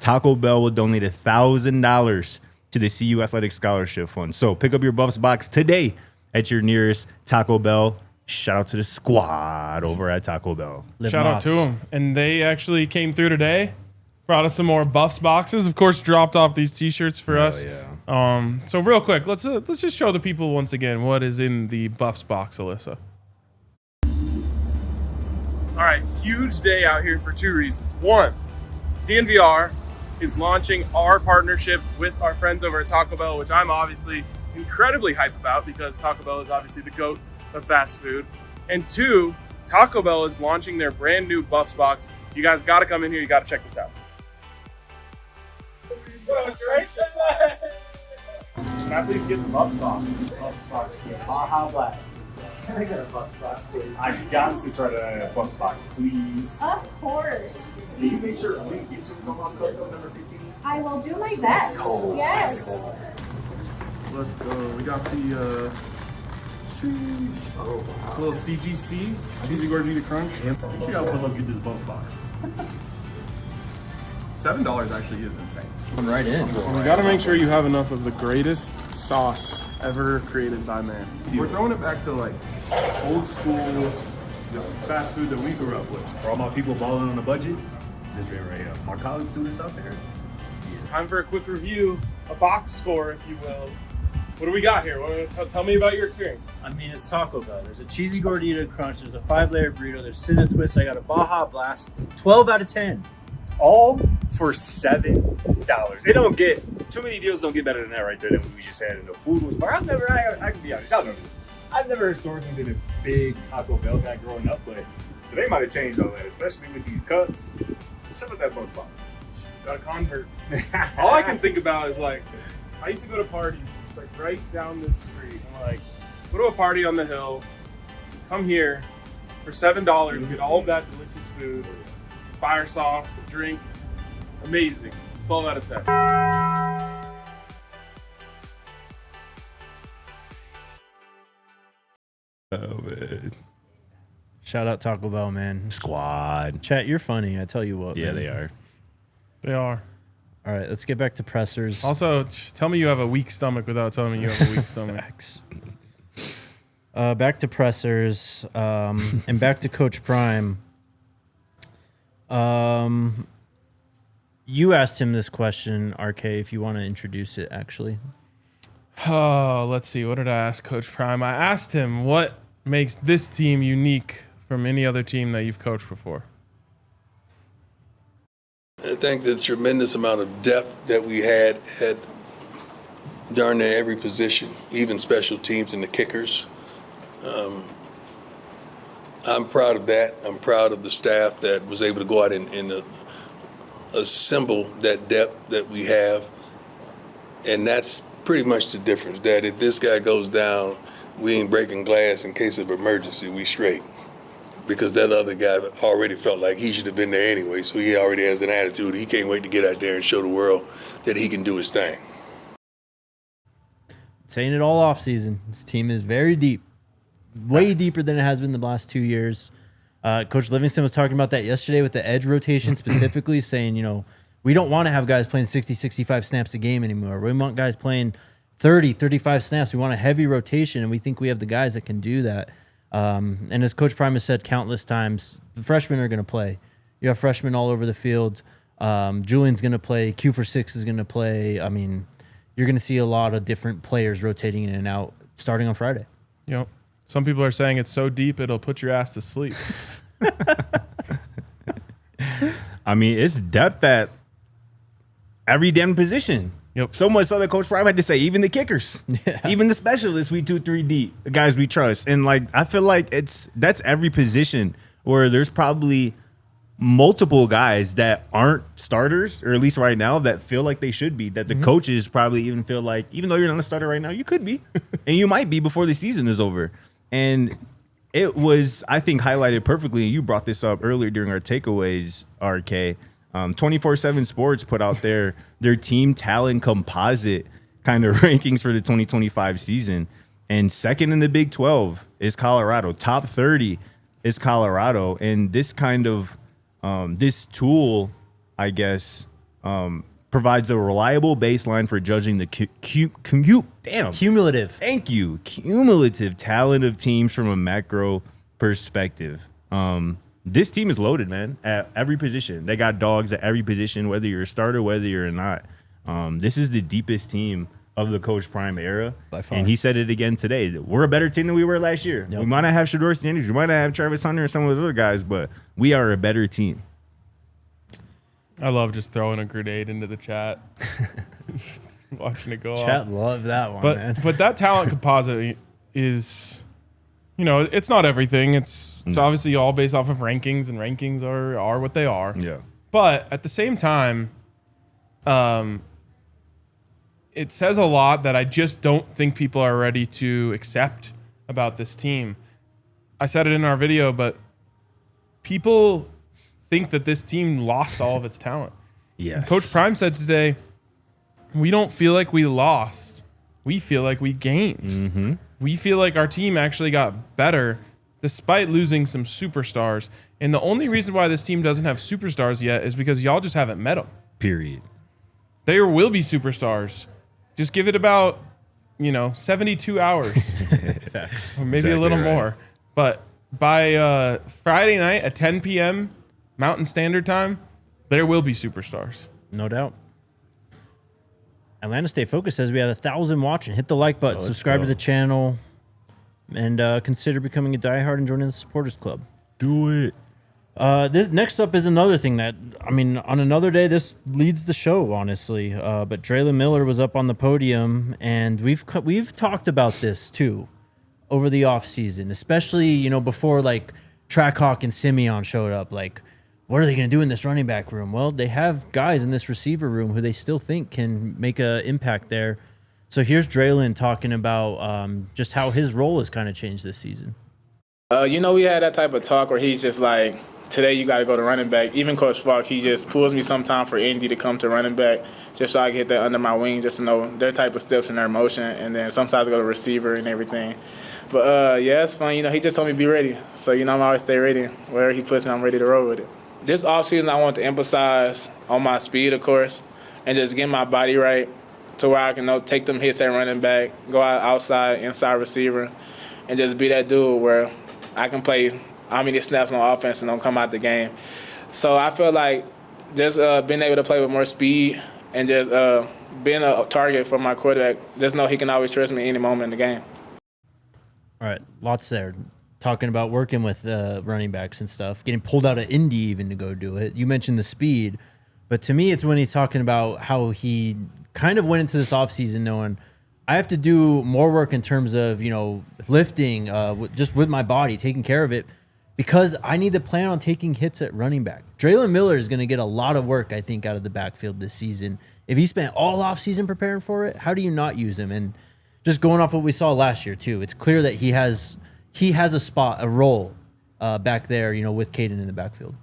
Taco Bell will donate $1,000 to the CU Athletic Scholarship Fund. So pick up your Buffs box today at your nearest Taco Bell. Shout out to the squad over at Taco Bell. Shout out to them. And they actually came through today, brought us some more Buffs boxes. Of course, dropped off these T-shirts for us. Yeah. So real quick, let's just show the people once again what is in the Buffs box, Alyssa. All right, huge day out here for two reasons. One, DNVR is launching our partnership with our friends over at Taco Bell, which I'm obviously incredibly hyped about because Taco Bell is obviously the GOAT of fast food. And two, Taco Bell is launching their brand new Buffs box. You guys got to come in here. You got to check this out. Can I please get the Buffs box? Buffs box, yeah. Baja Blast. Can I get a Buffs box, please? I got to try the Buffs box, please. Of course. Can you make sure we get you on code number 15? I will do my best. Cool. Yes. Let's go. We got the little CGC, cheesy gordita crunch. Actually, I'll pull up get this Buffs box. $7 actually is insane. Come right in. We got to make sure you have enough of the greatest sauce ever created by man. We're throwing it back to like old school fast food that we grew up with. For all my people balling on a budget, this right here. My college students out there. Time for a quick review, a box score, if you will. What do we got here? Tell me about your experience. I mean, it's Taco Bell. There's a cheesy gordita crunch. There's a 5-layer burrito. There's cinnamon twist. I got a Baja Blast. 12 out of 10. All for $7. It don't get too many deals. Don't get better than that right there than what we just had. And the food was fire. I can be honest. Y'all know this. I've never historically been a big Taco Bell guy growing up, but today might have changed all that, especially with these cuts. Shut up that bus box. Got a convert. All I can think about is like, I used to go to parties, just like right down this street. I'm like, go to a party on the hill, come here for $7, get all of that delicious food, some fire sauce, a drink. Amazing. 12 out of 10. Oh, man. Shout out Taco Bell, man. Squad. Chat, you're funny. I tell you what. Yeah, man. they are. They are. All right, let's get back to pressers. Also, tell me you have a weak stomach without telling me you have a weak stomach. Facts. Back to pressers and back to Coach Prime. You asked him this question, RK, if you want to introduce it, actually. Oh, let's see. What did I ask Coach Prime? I asked him what makes this team unique from any other team that you've coached before. I think the tremendous amount of depth that we had at darn near every position, even special teams and the kickers. I'm proud of that. I'm proud of the staff that was able to go out and assemble that depth that we have. And that's pretty much the difference, that if this guy goes down, we ain't breaking glass in case of emergency, we straight. Because that other guy already felt like he should have been there anyway, so he already has an attitude. He can't wait to get out there and show the world that he can do his thing. Saying it all off season. This team is very deep. Way deeper than it has been the last 2 years. Coach Livingston was talking about that yesterday with the edge rotation specifically, saying, you know, we don't want to have guys playing 60, 65 snaps a game anymore. We want guys playing 30, 35 snaps. We want a heavy rotation, and we think we have the guys that can do that. And as Coach Prime has said countless times, the freshmen are going to play. You have freshmen all over the field. Julian's going to play. Q for 6 is going to play. I mean, you're going to see a lot of different players rotating in and out starting on Friday. Yep. Some people are saying it's so deep it'll put your ass to sleep. I mean, it's depth at every damn position. Yep. So much so that Coach Prime had to say, even the kickers, even the specialists, we 2-3 deep, the guys we trust. And like, I feel like that's every position where there's probably multiple guys that aren't starters, or at least right now, that feel like they should be, that the coaches probably even feel like, even though you're not a starter right now, you could be, and you might be before the season is over. And it was, I think, highlighted perfectly, and you brought this up earlier during our takeaways, RK. 24/7 Sports put out their team talent composite kind of rankings for the 2025 season. And second in the Big 12 is Colorado. Top 30 is Colorado. And this kind of, this tool, I guess, provides a reliable baseline for judging the Cumulative. Thank you. Cumulative talent of teams from a macro perspective. This team is loaded, man, at every position. They got dogs at every position, whether you're a starter, whether you're not. This is the deepest team of the Coach Prime era. By far. And he said it again today. We're a better team than we were last year. Yep. We might not have Shador Sanders. We might not have Travis Hunter and some of those other guys, but we are a better team. I love just throwing a grenade into the chat. Watching it go off. Chat love that one, man. But that talent composite is, you know, it's not everything. It's obviously all based off of rankings, and rankings are what they are. Yeah. But at the same time, it says a lot that I just don't think people are ready to accept about this team. I said it in our video, but people think that this team lost all of its talent. Yes. Coach Prime said today, we don't feel like we lost. We feel like we gained. We feel like our team actually got better despite losing some superstars. And the only reason why this team doesn't have superstars yet is because y'all just haven't met them. Period. There will be superstars. Just give it about, 72 hours. Facts. Or maybe Exactly a little right. more. But by Friday night at 10 p.m. Mountain Standard Time, there will be superstars. No doubt. Atlanta State Focus says we have 1,000 watching. Hit the like button, let's subscribe go. to the channel, and consider becoming a diehard and joining the supporters club. Do it. This next up is another thing that, I mean, on another day, this leads the show, honestly. But Drelon Miller was up on the podium, and we've talked about this too over the offseason, especially, you know, before like Trackhawk and Simeon showed up. Like, what are they going to do in this running back room? Well, they have guys in this receiver room who they still think can make an impact there. So here's Drelon talking about just how his role has kind of changed this season. You know, we had that type of talk where he's just like, today you got to go to running back. Even Coach Falk, he just pulls me sometime for Indy to come to running back just so I can get that under my wing, just to know their type of steps and their motion. And then sometimes I go to receiver and everything. But, yeah, it's fun. You know, he just told me be ready. So, you know, I'm always stay ready. Wherever he puts me, I'm ready to roll with it. This offseason, I want to emphasize on my speed, of course, and just get my body right to where I can take them hits at running back, go outside, inside receiver, and just be that dude where I can play how many snaps on offense and don't come out the game. So I feel like just being able to play with more speed and just being a target for my quarterback, just know he can always trust me any moment in the game. All right, lots there. Talking about working with running backs and stuff, getting pulled out of Indy even to go do it. You mentioned the speed, but to me, it's when he's talking about how he kind of went into this offseason knowing I have to do more work in terms of, you know, lifting, just with my body, taking care of it, because I need to plan on taking hits at running back. Drelon Miller is going to get a lot of work, I think, out of the backfield this season. If he spent all offseason preparing for it, how do you not use him? And just going off what we saw last year, too, it's clear that he has a spot, a role back there, you know, with Kaidon in the backfield.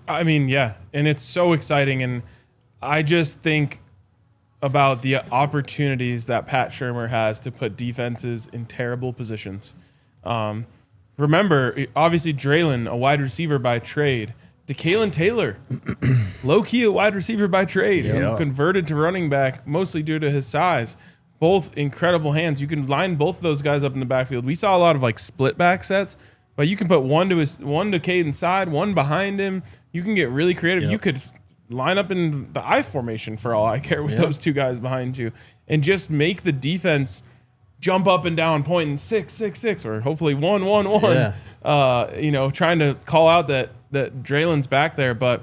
I mean, yeah, and it's so exciting, and I just think about the opportunities that Pat Shurmur has to put defenses in terrible positions. Remember, obviously, Drelon, a wide receiver by trade. DeKalen Taylor, low-key a wide receiver by trade, who converted to running back mostly due to his size. Both incredible hands. You can line both of those guys up in the backfield. We saw a lot of like split back sets, but you can put one to Caden's side, one behind him. You can get really creative. You could line up in the I formation for all I care with those two guys behind you, and just make the defense jump up and down, pointing 6-6-6, or hopefully 1-1-1. You know, trying to call out that Drelon's back there. But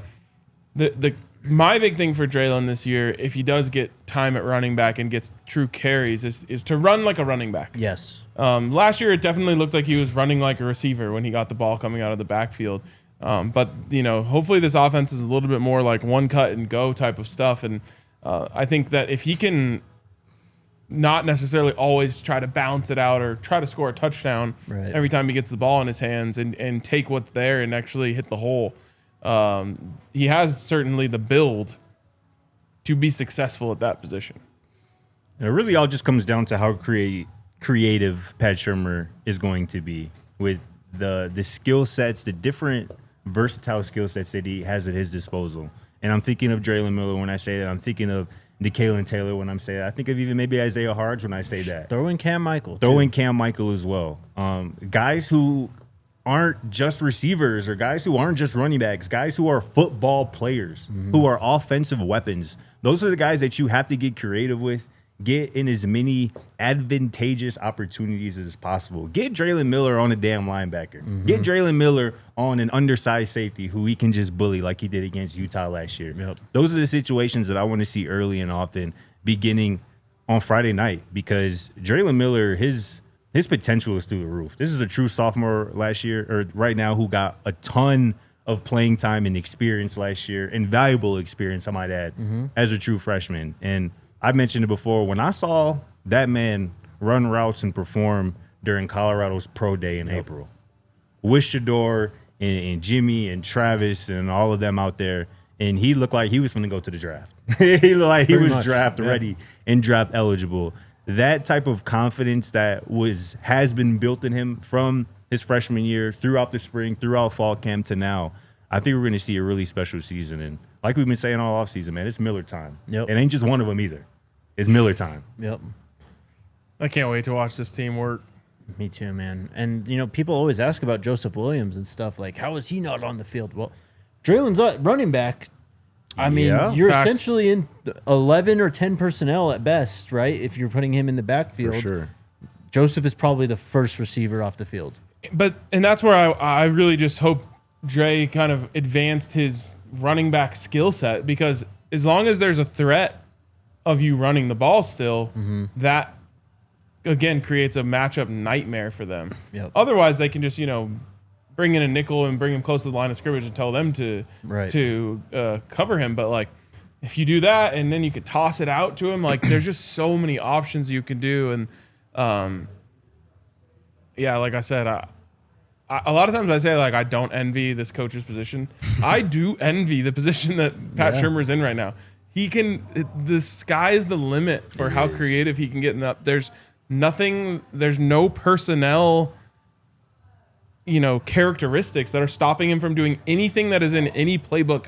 my big thing for Drelon this year, if he does get time at running back and gets true carries, is to run like a running back. Yes. Last year, it definitely looked like he was running like a receiver when he got the ball coming out of the backfield. But, you know, hopefully this offense is a little bit more like one cut and go type of stuff. And I think that if he can not necessarily always try to bounce it out or try to score a touchdown every time he gets the ball in his hands and take what's there and actually hit the hole, he has certainly the build to be successful at that position. And it really all just comes down to how creative Pat Shurmur is going to be with the skill sets, the different versatile skill sets that he has at his disposal. And I'm thinking of Drelon Miller when I say that. I'm thinking of DeKalen Taylor when I'm saying that. I think of even maybe Isaiah Harge when I say that. Throw in Cam Michael. Throw in Cam Michael as well. Guys who aren't just receivers or guys who aren't just running backs, guys who are football players, who are offensive weapons. Those are the guys that you have to get creative with, get in as many advantageous opportunities as possible. Get Drelon Miller on a damn linebacker. Get Drelon Miller on an undersized safety who he can just bully like he did against Utah last year. Those are the situations that I want to see early and often, beginning on Friday night, because Drelon Miller, his potential is through the roof. This is a true sophomore last year, or right now, who got a ton of playing time and experience last year, and valuable experience, I might add, as a true freshman. And I mentioned it before, when I saw that man run routes and perform during Colorado's pro day in April, with Shador and Jimmy and Travis and all of them out there, and he looked like he was going to go to the draft. He looked like he was draft ready and draft eligible. That type of confidence that has been built in him from his freshman year, throughout the spring, throughout fall camp to now, I think we're going to see a really special season. And like we've been saying all offseason, man, it's Miller time. It ain't just one of them either. It's Miller time. I can't wait to watch this team work. Me too, man. And, you know, people always ask about Joseph Williams and stuff like, how is he not on the field? Well, Drelon's running back. I mean, you're essentially in 11 or 10 personnel at best, right? If you're putting him in the backfield. For sure. Joseph is probably the first receiver off the field. And that's where I really just hope Dre kind of advanced his running back skill set, because as long as there's a threat of you running the ball still, that again creates a matchup nightmare for them. Yep. Otherwise, they can just bring in a nickel and bring him close to the line of scrimmage and tell them to cover him. But like, if you do that and then you could toss it out to him, like there's just so many options you can do. And like I said, a lot of times I say like I don't envy this coach's position. I do envy the position that Pat Shurmur's in right now. The sky is the limit for how creative he can get. There's no personnel, characteristics that are stopping him from doing anything that is in any playbook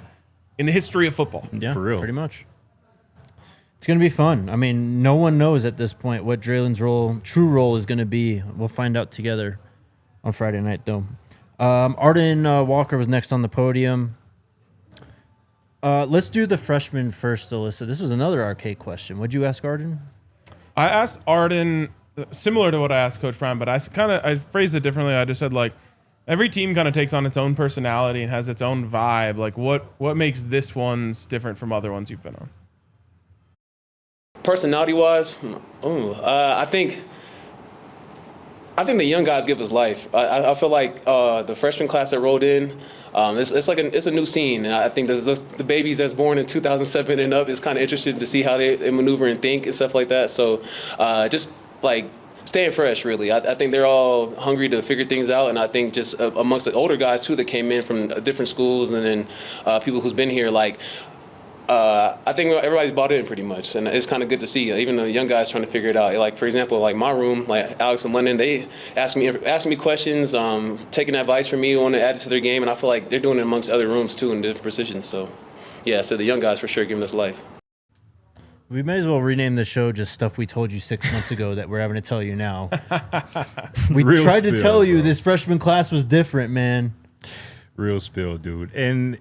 in the history of football. Yeah, for real. Pretty much. It's going to be fun. I mean, no one knows at this point what Drelon's true role is going to be. We'll find out together on Friday night, though. Arden Walker was next on the podium. Let's do the freshman first, Alyssa. This was another arcade question. What'd you ask Arden? I asked Arden similar to what I asked Coach Prime, but I phrased it differently. I just said like every team kind of takes on its own personality and has its own vibe. Like what makes this one's different from other ones you've been on? Personality-wise, I think the young guys give us life. I feel like the freshman class that rolled in, it's a new scene, and I think the babies that's born in 2007 and up is kind of interested to see how they maneuver and think and stuff like that. So just like staying fresh, really. I think they're all hungry to figure things out, and I think just amongst the older guys too that came in from different schools, and then people who's been here, like. I think everybody's bought in pretty much, and it's kind of good to see. Even the young guys trying to figure it out. Like for example, like my room, like Alex and Lennon, they ask me questions, taking advice from me, want to add it to their game, and I feel like they're doing it amongst other rooms too in different positions. So, yeah, so the young guys for sure giving us life. We may as well rename the show just stuff we told you 6 months ago that we're having to tell you now. We Real tried to spill, tell you bro. this freshman class was different, man. Real spill, dude. And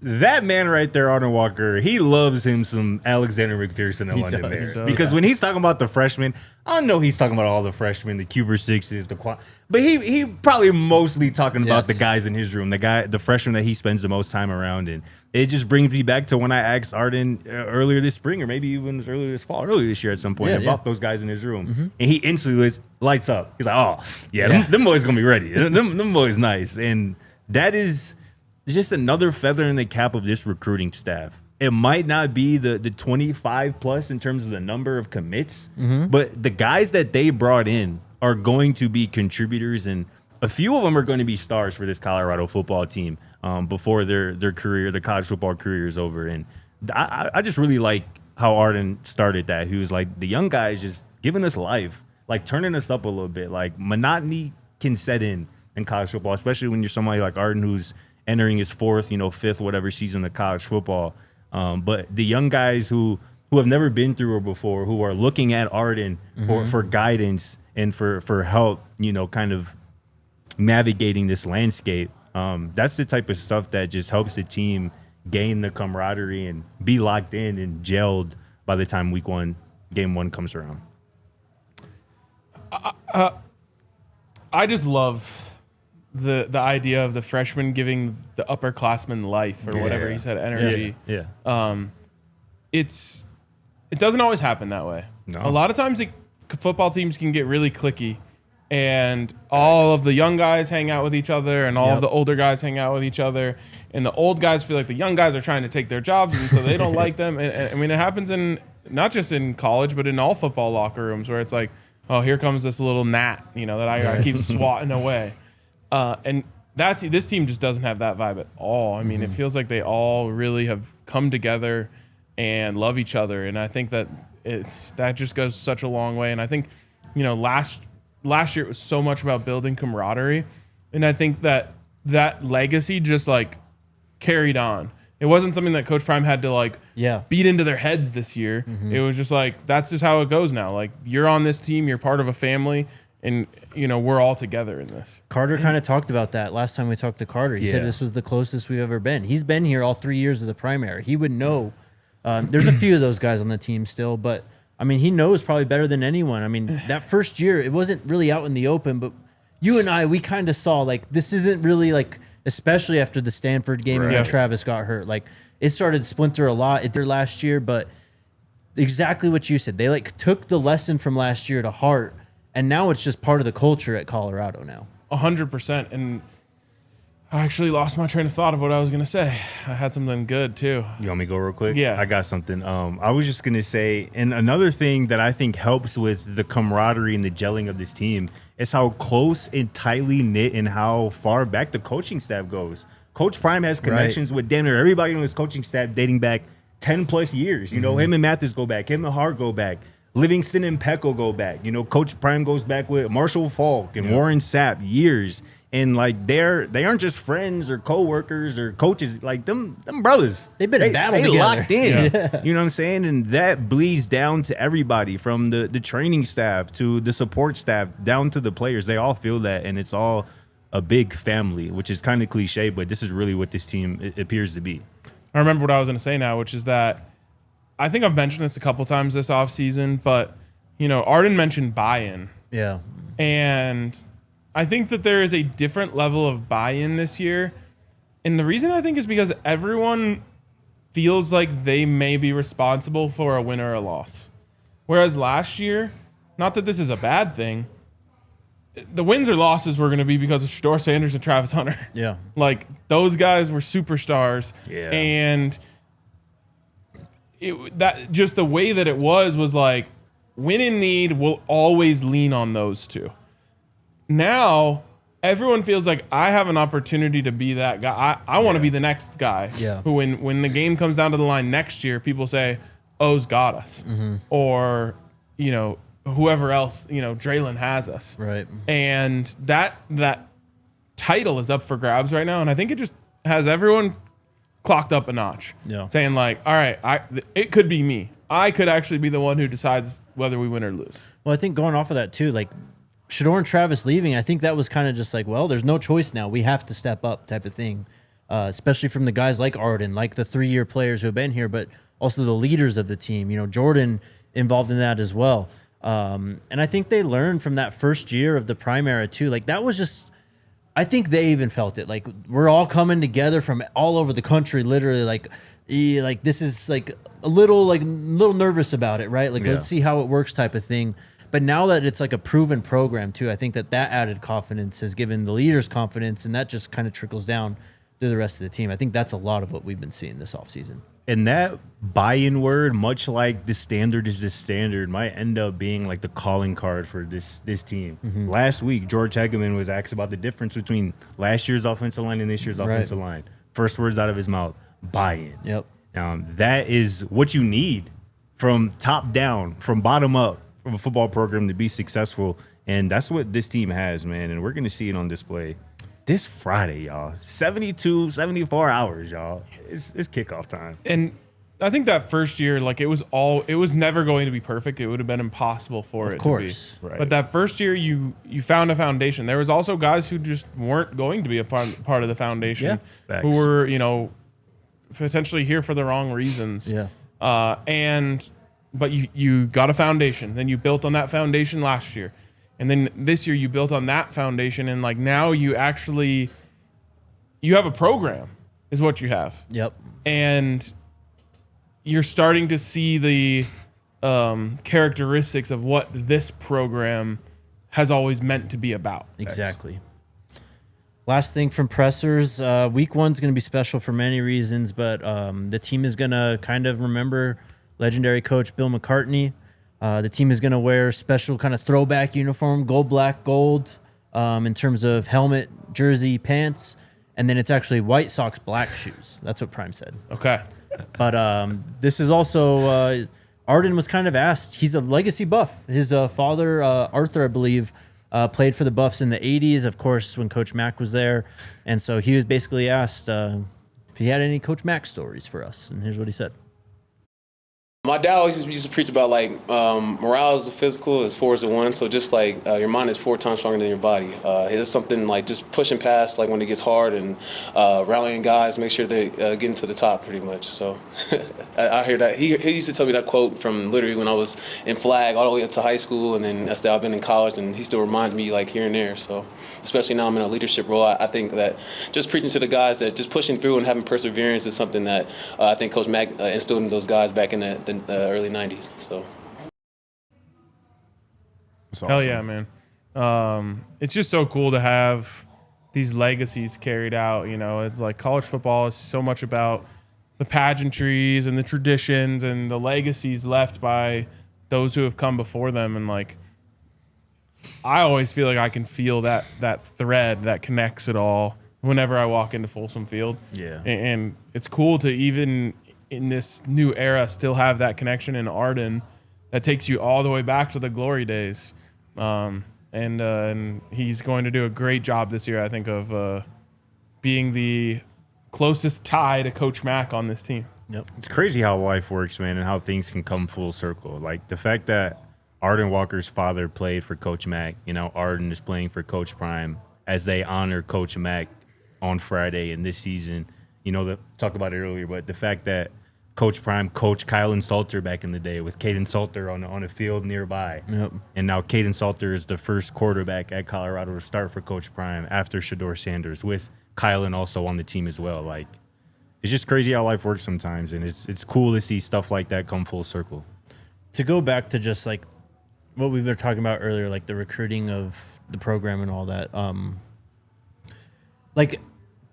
that man right there, Arden Walker, he loves him some Alexander McPherson and London does. Bear. Because when he's talking about the freshmen, I know he's talking about all the freshmen, the Q6s, but he probably mostly talking about the guys in his room, the freshman that he spends the most time around. And it just brings me back to when I asked Arden earlier this spring, or maybe even earlier this year at some point, about those guys in his room. And he instantly lights up. He's like, oh, them boys going to be ready. Them boys nice. And that is just another feather in the cap of this recruiting staff. It might not be the 25 plus in terms of the number of commits, but the guys that they brought in are going to be contributors, and a few of them are going to be stars for this Colorado football team before their career, the college football career is over. And I just really like how Arden started that. He was like, the young guys just giving us life, like turning us up a little bit. Like monotony can set in college football, especially when you're somebody like Arden who's entering his fourth, fifth, whatever season of college football. But the young guys who have never been through it before, who are looking at Arden for guidance and for help, kind of navigating this landscape, that's the type of stuff that just helps the team gain the camaraderie and be locked in and gelled by the time game one comes around. I just love the idea of the freshman giving the upperclassmen life, or whatever he said, energy. It doesn't always happen that way. No. A lot of times football teams can get really cliquey, and all of the young guys hang out with each other, and all of the older guys hang out with each other, and the old guys feel like the young guys are trying to take their jobs, and so they don't like them. And I mean, it happens in not just in college, but in all football locker rooms, where it's like, oh, here comes this little gnat, that I keep swatting away. And this team just doesn't have that vibe at all. I mean, it feels like they all really have come together and love each other. And I think that that just goes such a long way. And I think, last year it was so much about building camaraderie. And I think that legacy just like carried on. It wasn't something that Coach Prime had to beat into their heads this year. It was just like, that's just how it goes now. Like, you're on this team, you're part of a family, and we're all together in this. Carter kind of talked about that last time we talked to Carter. He said this was the closest we've ever been. He's been here all 3 years of the primary. He would know. There's a few of those guys on the team still, but I mean, he knows probably better than anyone. I mean, that first year, it wasn't really out in the open, but you and I, we kind of saw like this isn't really like especially after the Stanford game and when Travis got hurt. Like, it started to splinter a lot there last year, but exactly what you said. They like took the lesson from last year to heart, and now it's just part of the culture at Colorado now. 100%. And I actually lost my train of thought of what I was going to say. I had something good, too. You want me to go real quick? Yeah. I got something. I was just going to say, and another thing that I think helps with the camaraderie and the gelling of this team is how close and tightly knit and how far back the coaching staff goes. Coach Prime has connections with damn near everybody on his coaching staff dating back 10 plus years. You know, him and Mathis go back. Him and Hart go back. Livingston and Pecco go back. You know, Coach Prime goes back with Marshall Falk and Warren Sapp years. And like they aren't just friends or co-workers or coaches, like them brothers. They've been in battle together. Locked in. You know what I'm saying? And that bleeds down to everybody from the training staff to the support staff down to the players. They all feel that, and it's all a big family, which is kind of cliche, but this is really what this team appears to be. I remember what I was going to say now, which is that I think I've mentioned this a couple times this offseason, but, you know, Arden mentioned buy-in. Yeah. And I think that there is a different level of buy-in this year. And the reason I think is because everyone feels like they may be responsible for a win or a loss. Whereas last year, not that this is a bad thing, the wins or losses were going to be because of Shedeur Sanders and Travis Hunter. Yeah. Like, those guys were superstars. Yeah. And that just the way that it was like, win in need will always lean on those two. Now, everyone feels like I have an opportunity to be that guy. I want to be the next guy who, when the game comes down to the line next year, people say, O's got us. Or, you know, whoever else, you know, Drelon has us. Right. And that title is up for grabs right now. And I think it just has everyone clocked up a notch. Yeah. Saying like, all right, it could be me. I could actually be the one who decides whether we win or lose. Well, I think going off of that too, like Shedeur and Travis leaving, I think that was kind of just like, well, there's no choice now. We have to step up type of thing, especially from the guys like Arden, like the 3-year players who have been here, but also the leaders of the team. You know, Jordan involved in that as well. And I think they learned from that first year of the Prime era too. Like that was just, I think they even felt it. Like we're all coming together from all over the country, literally. Like this is like a little nervous about it, right? Like let's see how it works type of thing. But now that it's like a proven program too, I think that added confidence has given the leaders confidence, and that just kind of trickles down to the rest of the team. I think that's a lot of what we've been seeing this offseason. And that buy-in word, much like the standard is the standard, might end up being like the calling card for this team. Last week, George Hegeman was asked about the difference between last year's offensive line and this year's offensive line. First words out of his mouth, buy-in. Yep. That is what you need from top down, from bottom up, from a football program to be successful. And that's what this team has, man. And we're going to see it on display this Friday, y'all. 74 hours, y'all. It's kickoff time. And I think that first year, like it was never going to be perfect. It would have been impossible for it to be. Right. But that first year, you found a foundation. There was also guys who just weren't going to be a part of the foundation, who were, you know, potentially here for the wrong reasons. Yeah. But you got a foundation. Then you built on that foundation last year. And then this year you built on that foundation. And like now you have a program is what you have. Yep. And you're starting to see the characteristics of what this program has always meant to be about. Exactly. Last thing from pressers, week 1's going to be special for many reasons, but the team is going to kind of remember legendary coach Bill McCartney. The team is going to wear special kind of throwback uniform, gold, black, gold, in terms of helmet, jersey, pants, and then it's actually White Sox black shoes. That's what Prime said. Okay. But this is also, Arden was kind of asked, he's a legacy Buff. His father, Arthur, I believe, played for the Buffs in the 80s, of course, when Coach Mack was there. And so he was basically asked if he had any Coach Mack stories for us. And here's what he said. My dad always used to preach about like morale is physical, is 4 is to 1. So just like your mind is 4 times stronger than your body. It's something like just pushing past like when it gets hard and rallying guys, make sure they get into the top pretty much. So I hear that. He used to tell me that quote from literally when I was in flag all the way up to high school, and then that's I've been in college, and he still reminds me like here and there. So especially now I'm in a leadership role, I think that just preaching to the guys that just pushing through and having perseverance is something that I think Coach Mack instilled in those guys back in the early 90s. So Awesome. Hell yeah, man. It's just so cool to have these legacies carried out. You know, it's like college football is so much about the pageantries and the traditions and the legacies left by those who have come before them. And like, I always feel like I can feel that thread that connects it all whenever I walk into Folsom Field. Yeah. And it's cool to even in this new era still have that connection in Arden that takes you all the way back to the glory days. And he's going to do a great job this year, I think, of being the closest tie to Coach Mack on this team. Yep. It's crazy how life works, man, and how things can come full circle. Like the fact that Arden Walker's father played for Coach Mack, you know, Arden is playing for Coach Prime as they honor Coach Mack on Friday in this season. You know, talked about it earlier, but the fact that Coach Prime coached Kaidon Salter back in the day with Kaidon Salter on a field nearby. Yep. And now Kaidon Salter is the first quarterback at Colorado to start for Coach Prime after Shador Sanders, with Kylan also on the team as well. Like, it's just crazy how life works sometimes, and it's cool to see stuff like that come full circle. To go back to just like what we were talking about earlier, like the recruiting of the program and all that, like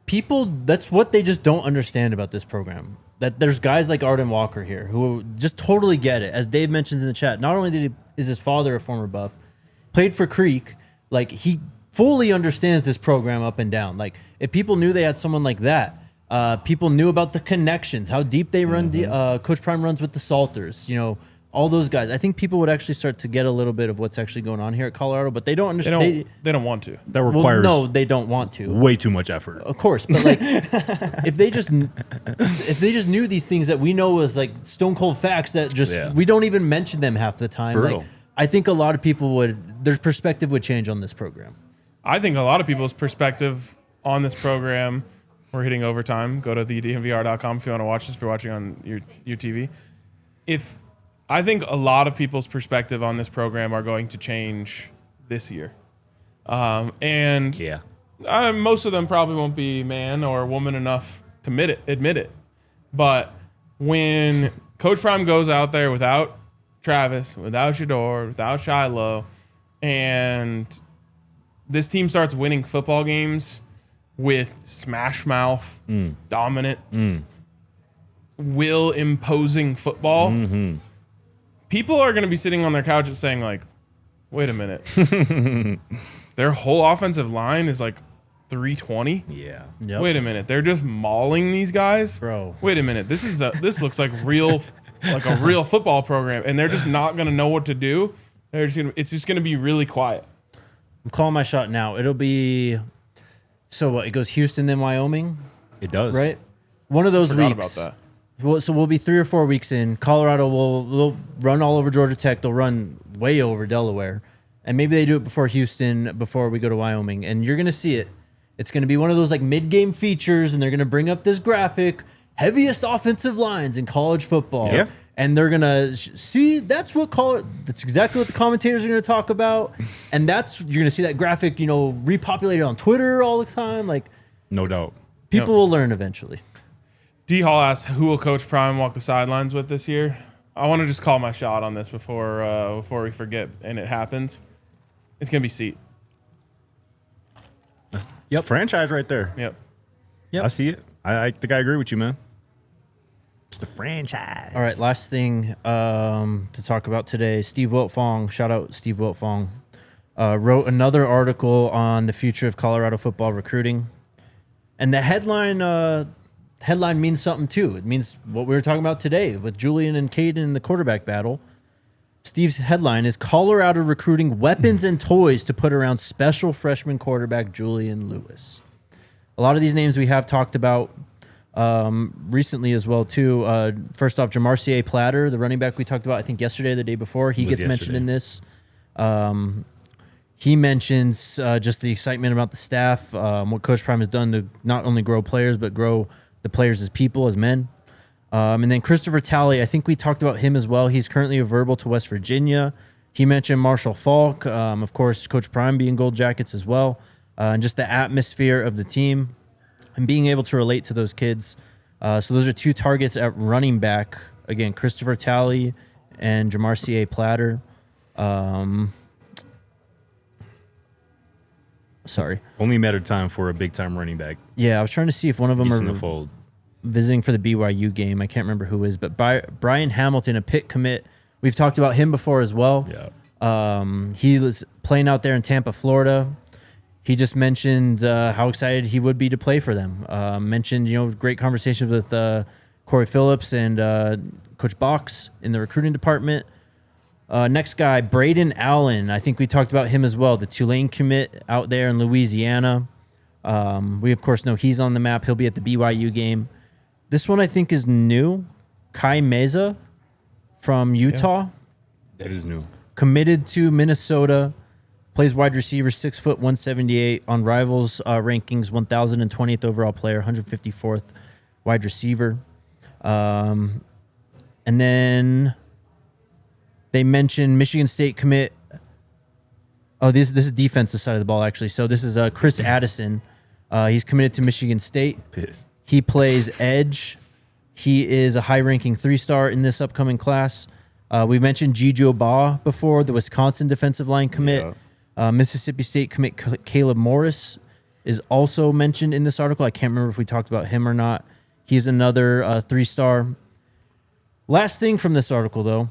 people, that's what they just don't understand about this program. That there's guys like Arden Walker here who just totally get it. As Dave mentions in the chat, not only is his father a former Buff, played for Creek, like he fully understands this program up and down. Like if people knew they had someone like that, people knew about the connections, how deep they run. Coach Prime runs with the Salters, you know, all those guys. I think people would actually start to get a little bit of what's actually going on here at Colorado, but they don't understand. They don't want to. That requires no, they don't want to. way too much effort. Of course, but like if they just knew these things that we know as like stone cold facts that just we don't even mention them half the time. Brutal. Like I think a lot of people their perspective would change on this program. I think a lot of people's perspective on this program. We're hitting overtime. Go to thednvr.com if you want to watch this. If you're watching on your TV, I think a lot of people's perspective on this program are going to change this year. And most of them probably won't be man or woman enough to admit it. But when Coach Prime goes out there without Travis, without Shador, without Shiloh, and this team starts winning football games with smash mouth, dominant, will imposing football, people are going to be sitting on their couches saying like, wait a minute, their whole offensive line is like 320. Yeah. Yep. Wait a minute, they're just mauling these guys. Bro. Wait a minute, this looks like a real football program, and they're just not going to know what to do. It's just going to be really quiet. I'm calling my shot now. It'll be so what? It goes Houston then Wyoming. It does. Right? One of those Forgot weeks. about Well, so we'll be 3 or 4 weeks in. Colorado will run all over Georgia Tech. They'll run way over Delaware. And maybe they do it before Houston, before we go to Wyoming. And you're going to see it. It's going to be one of those like mid-game features, and they're going to bring up this graphic, heaviest offensive lines in college football. Yeah. And they're going to see that's exactly what the commentators are going to talk about. And you're going to see that graphic, you know, repopulated on Twitter all the time. Like, No doubt. people will learn eventually. D Hall asks, who will Coach Prime walk the sidelines with this year? I want to just call my shot on this before we forget and it happens. It's gonna be Seat. Yep. Franchise right there. Yep. Yep. I see it. I think I agree with you, man. It's the franchise. All right, last thing to talk about today. Steve Wiltfong, shout out Steve Wiltfong, wrote another article on the future of Colorado football recruiting. And the headline means something too. It means what we were talking about today with Julian and Kaidon in the quarterback battle. Steve's headline is Colorado recruiting weapons and toys to put around special freshman quarterback Julian Lewis. A lot of these names we have talked about. recently as well too. First off, Jamarcier Platter, the running back we talked about, I think yesterday or the day before, he gets mentioned in this. He mentions just the excitement about the staff, what Coach Prime has done to not only grow players, but grow the players as people, as men. And then Christopher Talley, I think we talked about him as well. He's currently a verbal to West Virginia. He mentioned Marshall Falk, of course, Coach Prime being Gold Jackets as well, and just the atmosphere of the team and being able to relate to those kids. So those are 2 targets at running back. Again, Christopher Talley and Jamarcier Platter. Sorry. Only matter of time for a big-time running back. Yeah, I was trying to see if one of them Decent are to fold. visiting for the BYU game. I can't remember who is, but Brian Hamilton, a Pitt commit. We've talked about him before as well. Yeah. He was playing out there in Tampa, Florida. He just mentioned how excited he would be to play for them. Mentioned, great conversations with Corey Phillips and Coach Box in the recruiting department. Next guy, Braden Allen. I think we talked about him as well, the Tulane commit out there in Louisiana. We, of course, know he's on the map. He'll be at the BYU game. This one I think is new. Kai Meza from Utah. That is new. Committed to Minnesota. Plays wide receiver, 6 foot, 178 on Rivals rankings, 1,020th overall player, 154th wide receiver. And then they mentioned Michigan State commit. Oh, this is defensive side of the ball, actually. So this is Chris Addison. He's committed to Michigan State. Piss. He plays edge. He is a high-ranking 3-star in this upcoming class. We mentioned Gijo Ba before, the Wisconsin defensive line commit. Yeah. Mississippi State commit Caleb Morris is also mentioned in this article. I can't remember if we talked about him or not. He's another 3-star. Last thing from this article, though.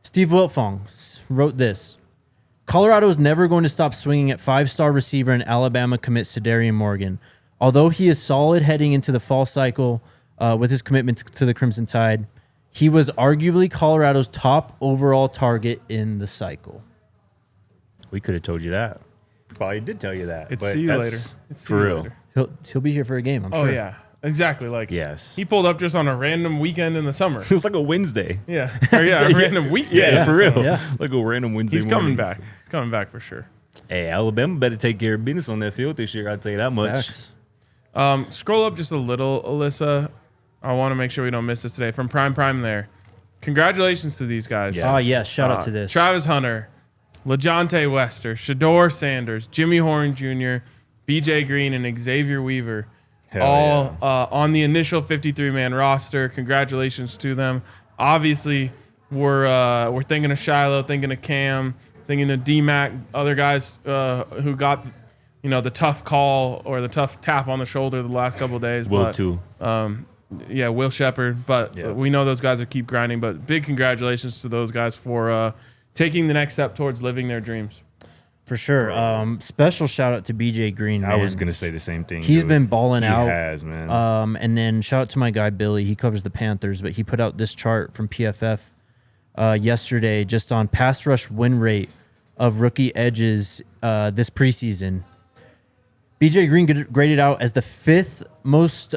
Steve Wiltfong wrote this. Colorado is never going to stop swinging at 5-star receiver and Alabama commit Sedarian Morgan. Although he is solid heading into the fall cycle with his commitment to the Crimson Tide, he was arguably Colorado's top overall target in the cycle. We could have told you that. Probably did tell you that. It's but see you later. that's It's for see you real. later. He'll be here for a game, I'm Oh sure. yeah, exactly. Like Yes. he pulled up just on a random weekend in the summer. It was like a Wednesday. Yeah, or yeah, a random weekend. Yeah, for real. Yeah. Like a random Wednesday He's morning. coming back. He's coming back for sure. Hey, Alabama better take care of business on that field this year. I'll tell you that much. Facts. Scroll up just a little, Alyssa. I want to make sure we don't miss this today. From Prime there. Congratulations to these guys. Yes. Oh, yes. Shout out to this. Travis Hunter, LeJontay Wester, Shador Sanders, Jimmy Horn Jr., BJ Green, and Xavier Weaver. Hell all on the initial 53-man roster. Congratulations to them. Obviously, we're thinking of Shiloh, thinking of Cam, thinking of D-Mac, other guys who got the tough call or the tough tap on the shoulder the last couple of days. Will but, too. Yeah, Will Shepard. But we know those guys will keep grinding. But big congratulations to those guys for taking the next step towards living their dreams. For sure. Special shout out to BJ Green, man. I was going to say the same thing. He's dude. been balling out. He has, man. And then shout out to my guy Billy. He covers the Panthers, but he put out this chart from PFF yesterday just on pass rush win rate of rookie edges this preseason. BJ Green graded out as the 5th most,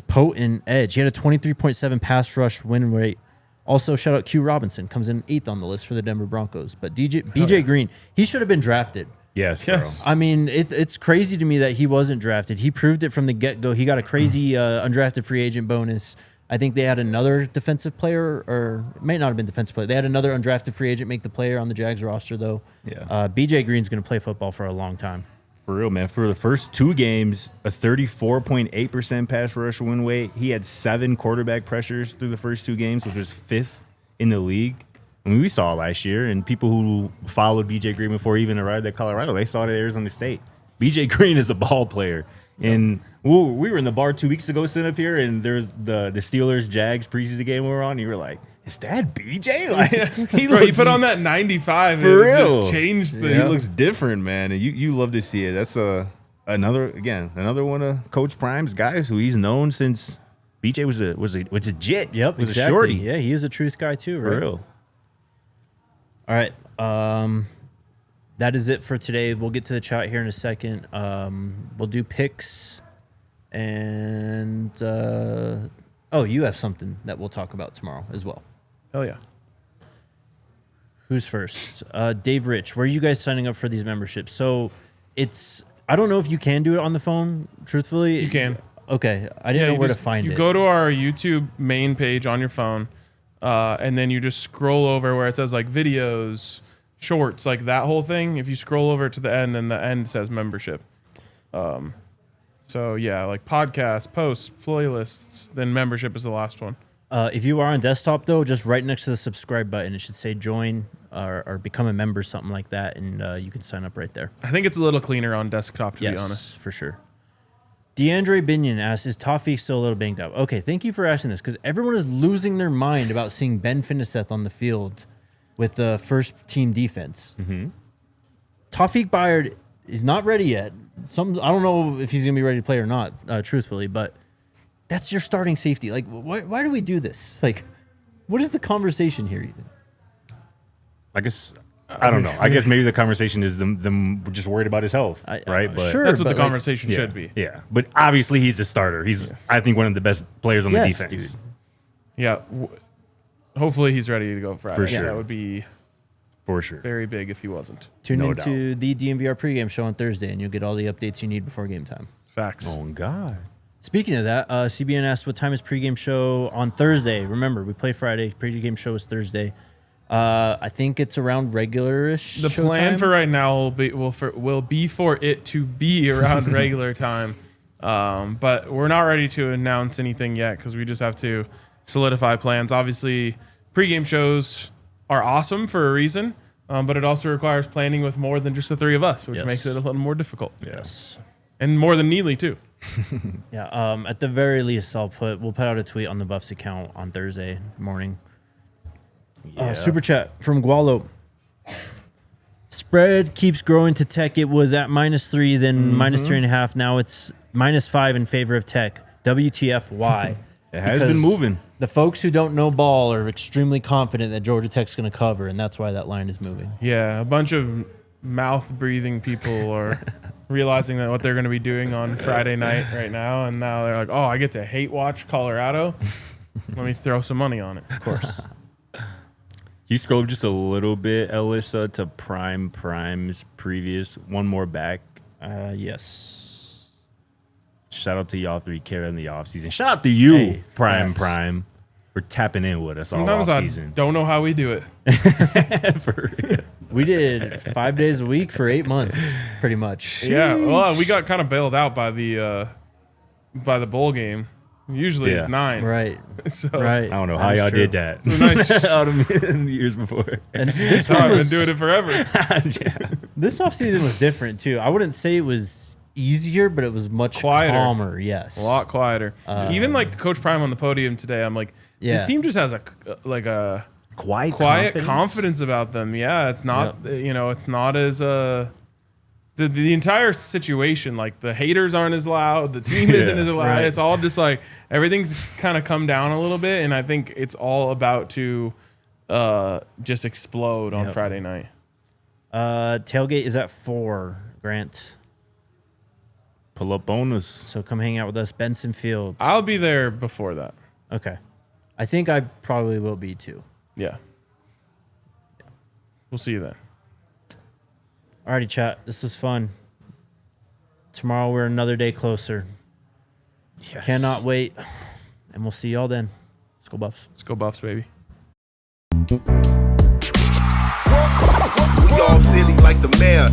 potent edge. He had a 23.7 pass rush win rate. Also, shout out Q Robinson, comes in 8th on the list for the Denver Broncos. But BJ Green, he should have been drafted. Yes. I mean, it's crazy to me that he wasn't drafted. He proved it from the get-go. He got a crazy undrafted free agent bonus. I think they had another defensive player, or it may not have been defensive player. They had another undrafted free agent make the player on the Jags roster, though. Yeah. BJ Green's going to play football for a long time. For real, man. For the first 2 games, a 34.8% pass rush win rate. He had 7 quarterback pressures through the first 2 games, which was 5th in the league. I mean, we saw it last year, and people who followed BJ Green before he even arrived at Colorado, they saw it at Arizona State. BJ Green is a ball player. And we were in the bar 2 weeks ago sitting up here, and there's the Steelers-Jags preseason game we were on, and you were like, is that BJ? Like, He put on that 95 For and it real. just changed the. He looks different, man, and you love to see it. That's another one of Coach Prime's guys who he's known since BJ was a jit. Yep, was exactly. a shorty. Yeah, he is a truth guy, too, For right? real. All right. That is it for today. We'll get to the chat here in a second. We'll do picks And you have something that we'll talk about tomorrow as well. Hell yeah. Who's first? Dave Rich, where are you guys signing up for these memberships? So I don't know if you can do it on the phone, truthfully. You can. Okay. I didn't know where to find it. You go to our YouTube main page on your phone, and then you just scroll over where it says like videos, shorts, like that whole thing. If you scroll over to the end, then the end says membership. So yeah, like podcasts, posts, playlists, then membership is the last one. If you are on desktop, though, just right next to the subscribe button, it should say join or become a member, something like that, and you can sign up right there. I think it's a little cleaner on desktop, to be honest. For sure. DeAndre Binion asks, is Toffee still a little banged up? Okay, thank you for asking this, because everyone is losing their mind about seeing Ben Finiseth on the field with the first-team defense. Mm-hmm. Tawfiq Bayard is not ready yet. I don't know if he's going to be ready to play or not, truthfully, but that's your starting safety. Like, why do we do this? Like, what is the conversation here even? I guess I don't know. I guess maybe the conversation is them just worried about his health, right? But sure, that's what the like, conversation should be. Yeah, but obviously he's the starter. He's I think one of the best players on the defense. Dude. Yeah. Hopefully he's ready to go Friday. For sure. That would be for sure very big if he wasn't. Tune into the DNVR pregame show on Thursday, and you'll get all the updates you need before game time. Facts. Oh God. Speaking of that, CBN asked what time is pregame show on Thursday. Remember, we play Friday. Pregame show is Thursday. I think it's around regular-ish. The plan for right now will be for it to be around regular time, but we're not ready to announce anything yet because we just have to solidify plans. Obviously, pregame shows are awesome for a reason, but it also requires planning with more than just the three of us, which makes it a little more difficult. Yes, and more than Neely too. Yeah. At the very least, we'll put out a tweet on the Buffs account on Thursday morning. Super chat from Gualo. Spread keeps growing to Tech. It was at -3, then -3.5. Now it's -5 in favor of Tech. WTF? Why? It has been moving. The folks who don't know ball are extremely confident that Georgia Tech's going to cover, and that's why that line is moving. Yeah, a bunch of mouth-breathing people are realizing that what they're going to be doing on Friday night right now, and now they're like, oh, I get to hate watch Colorado? Let me throw some money on it. Of course. You scroll just a little bit, Alyssa, to Prime's previous. One more back. Yes. Shout out to y'all three carrying the offseason. Shout out to you, Hey, Prime, thanks. for tapping in with us Sometimes all I offseason. don't know how we do it. For real. We did 5 days a week for 8 months, pretty much. Yeah, well, we got kind of bailed out by the bowl game. Usually it's 9. Right. So Right. I don't know how y'all did that. It's a nice Out of the years before. And this I've one been was, doing it forever. this offseason was different, too. I wouldn't say it was easier, but it was much Quieter. calmer, yes. A lot quieter. Even like Coach Prime on the podium today, I'm like, this team just has a quiet confidence about them. Yeah, it's not it's not as the entire situation, like the haters aren't as loud, the team isn't as loud. Right. It's all just like everything's kind of come down a little bit, and I think it's all about to just explode on Friday night. Tailgate is at 4, Grant. Pull up on us. So come hang out with us, Benson Fields. I'll be there before that. Okay. I think I probably will be, too. Yeah. We'll see you then. Alrighty, chat. This was fun. Tomorrow we're another day closer. Yes. Cannot wait. And we'll see y'all then. Let's go Buffs. Let's go Buffs, baby. We all silly like the mayor.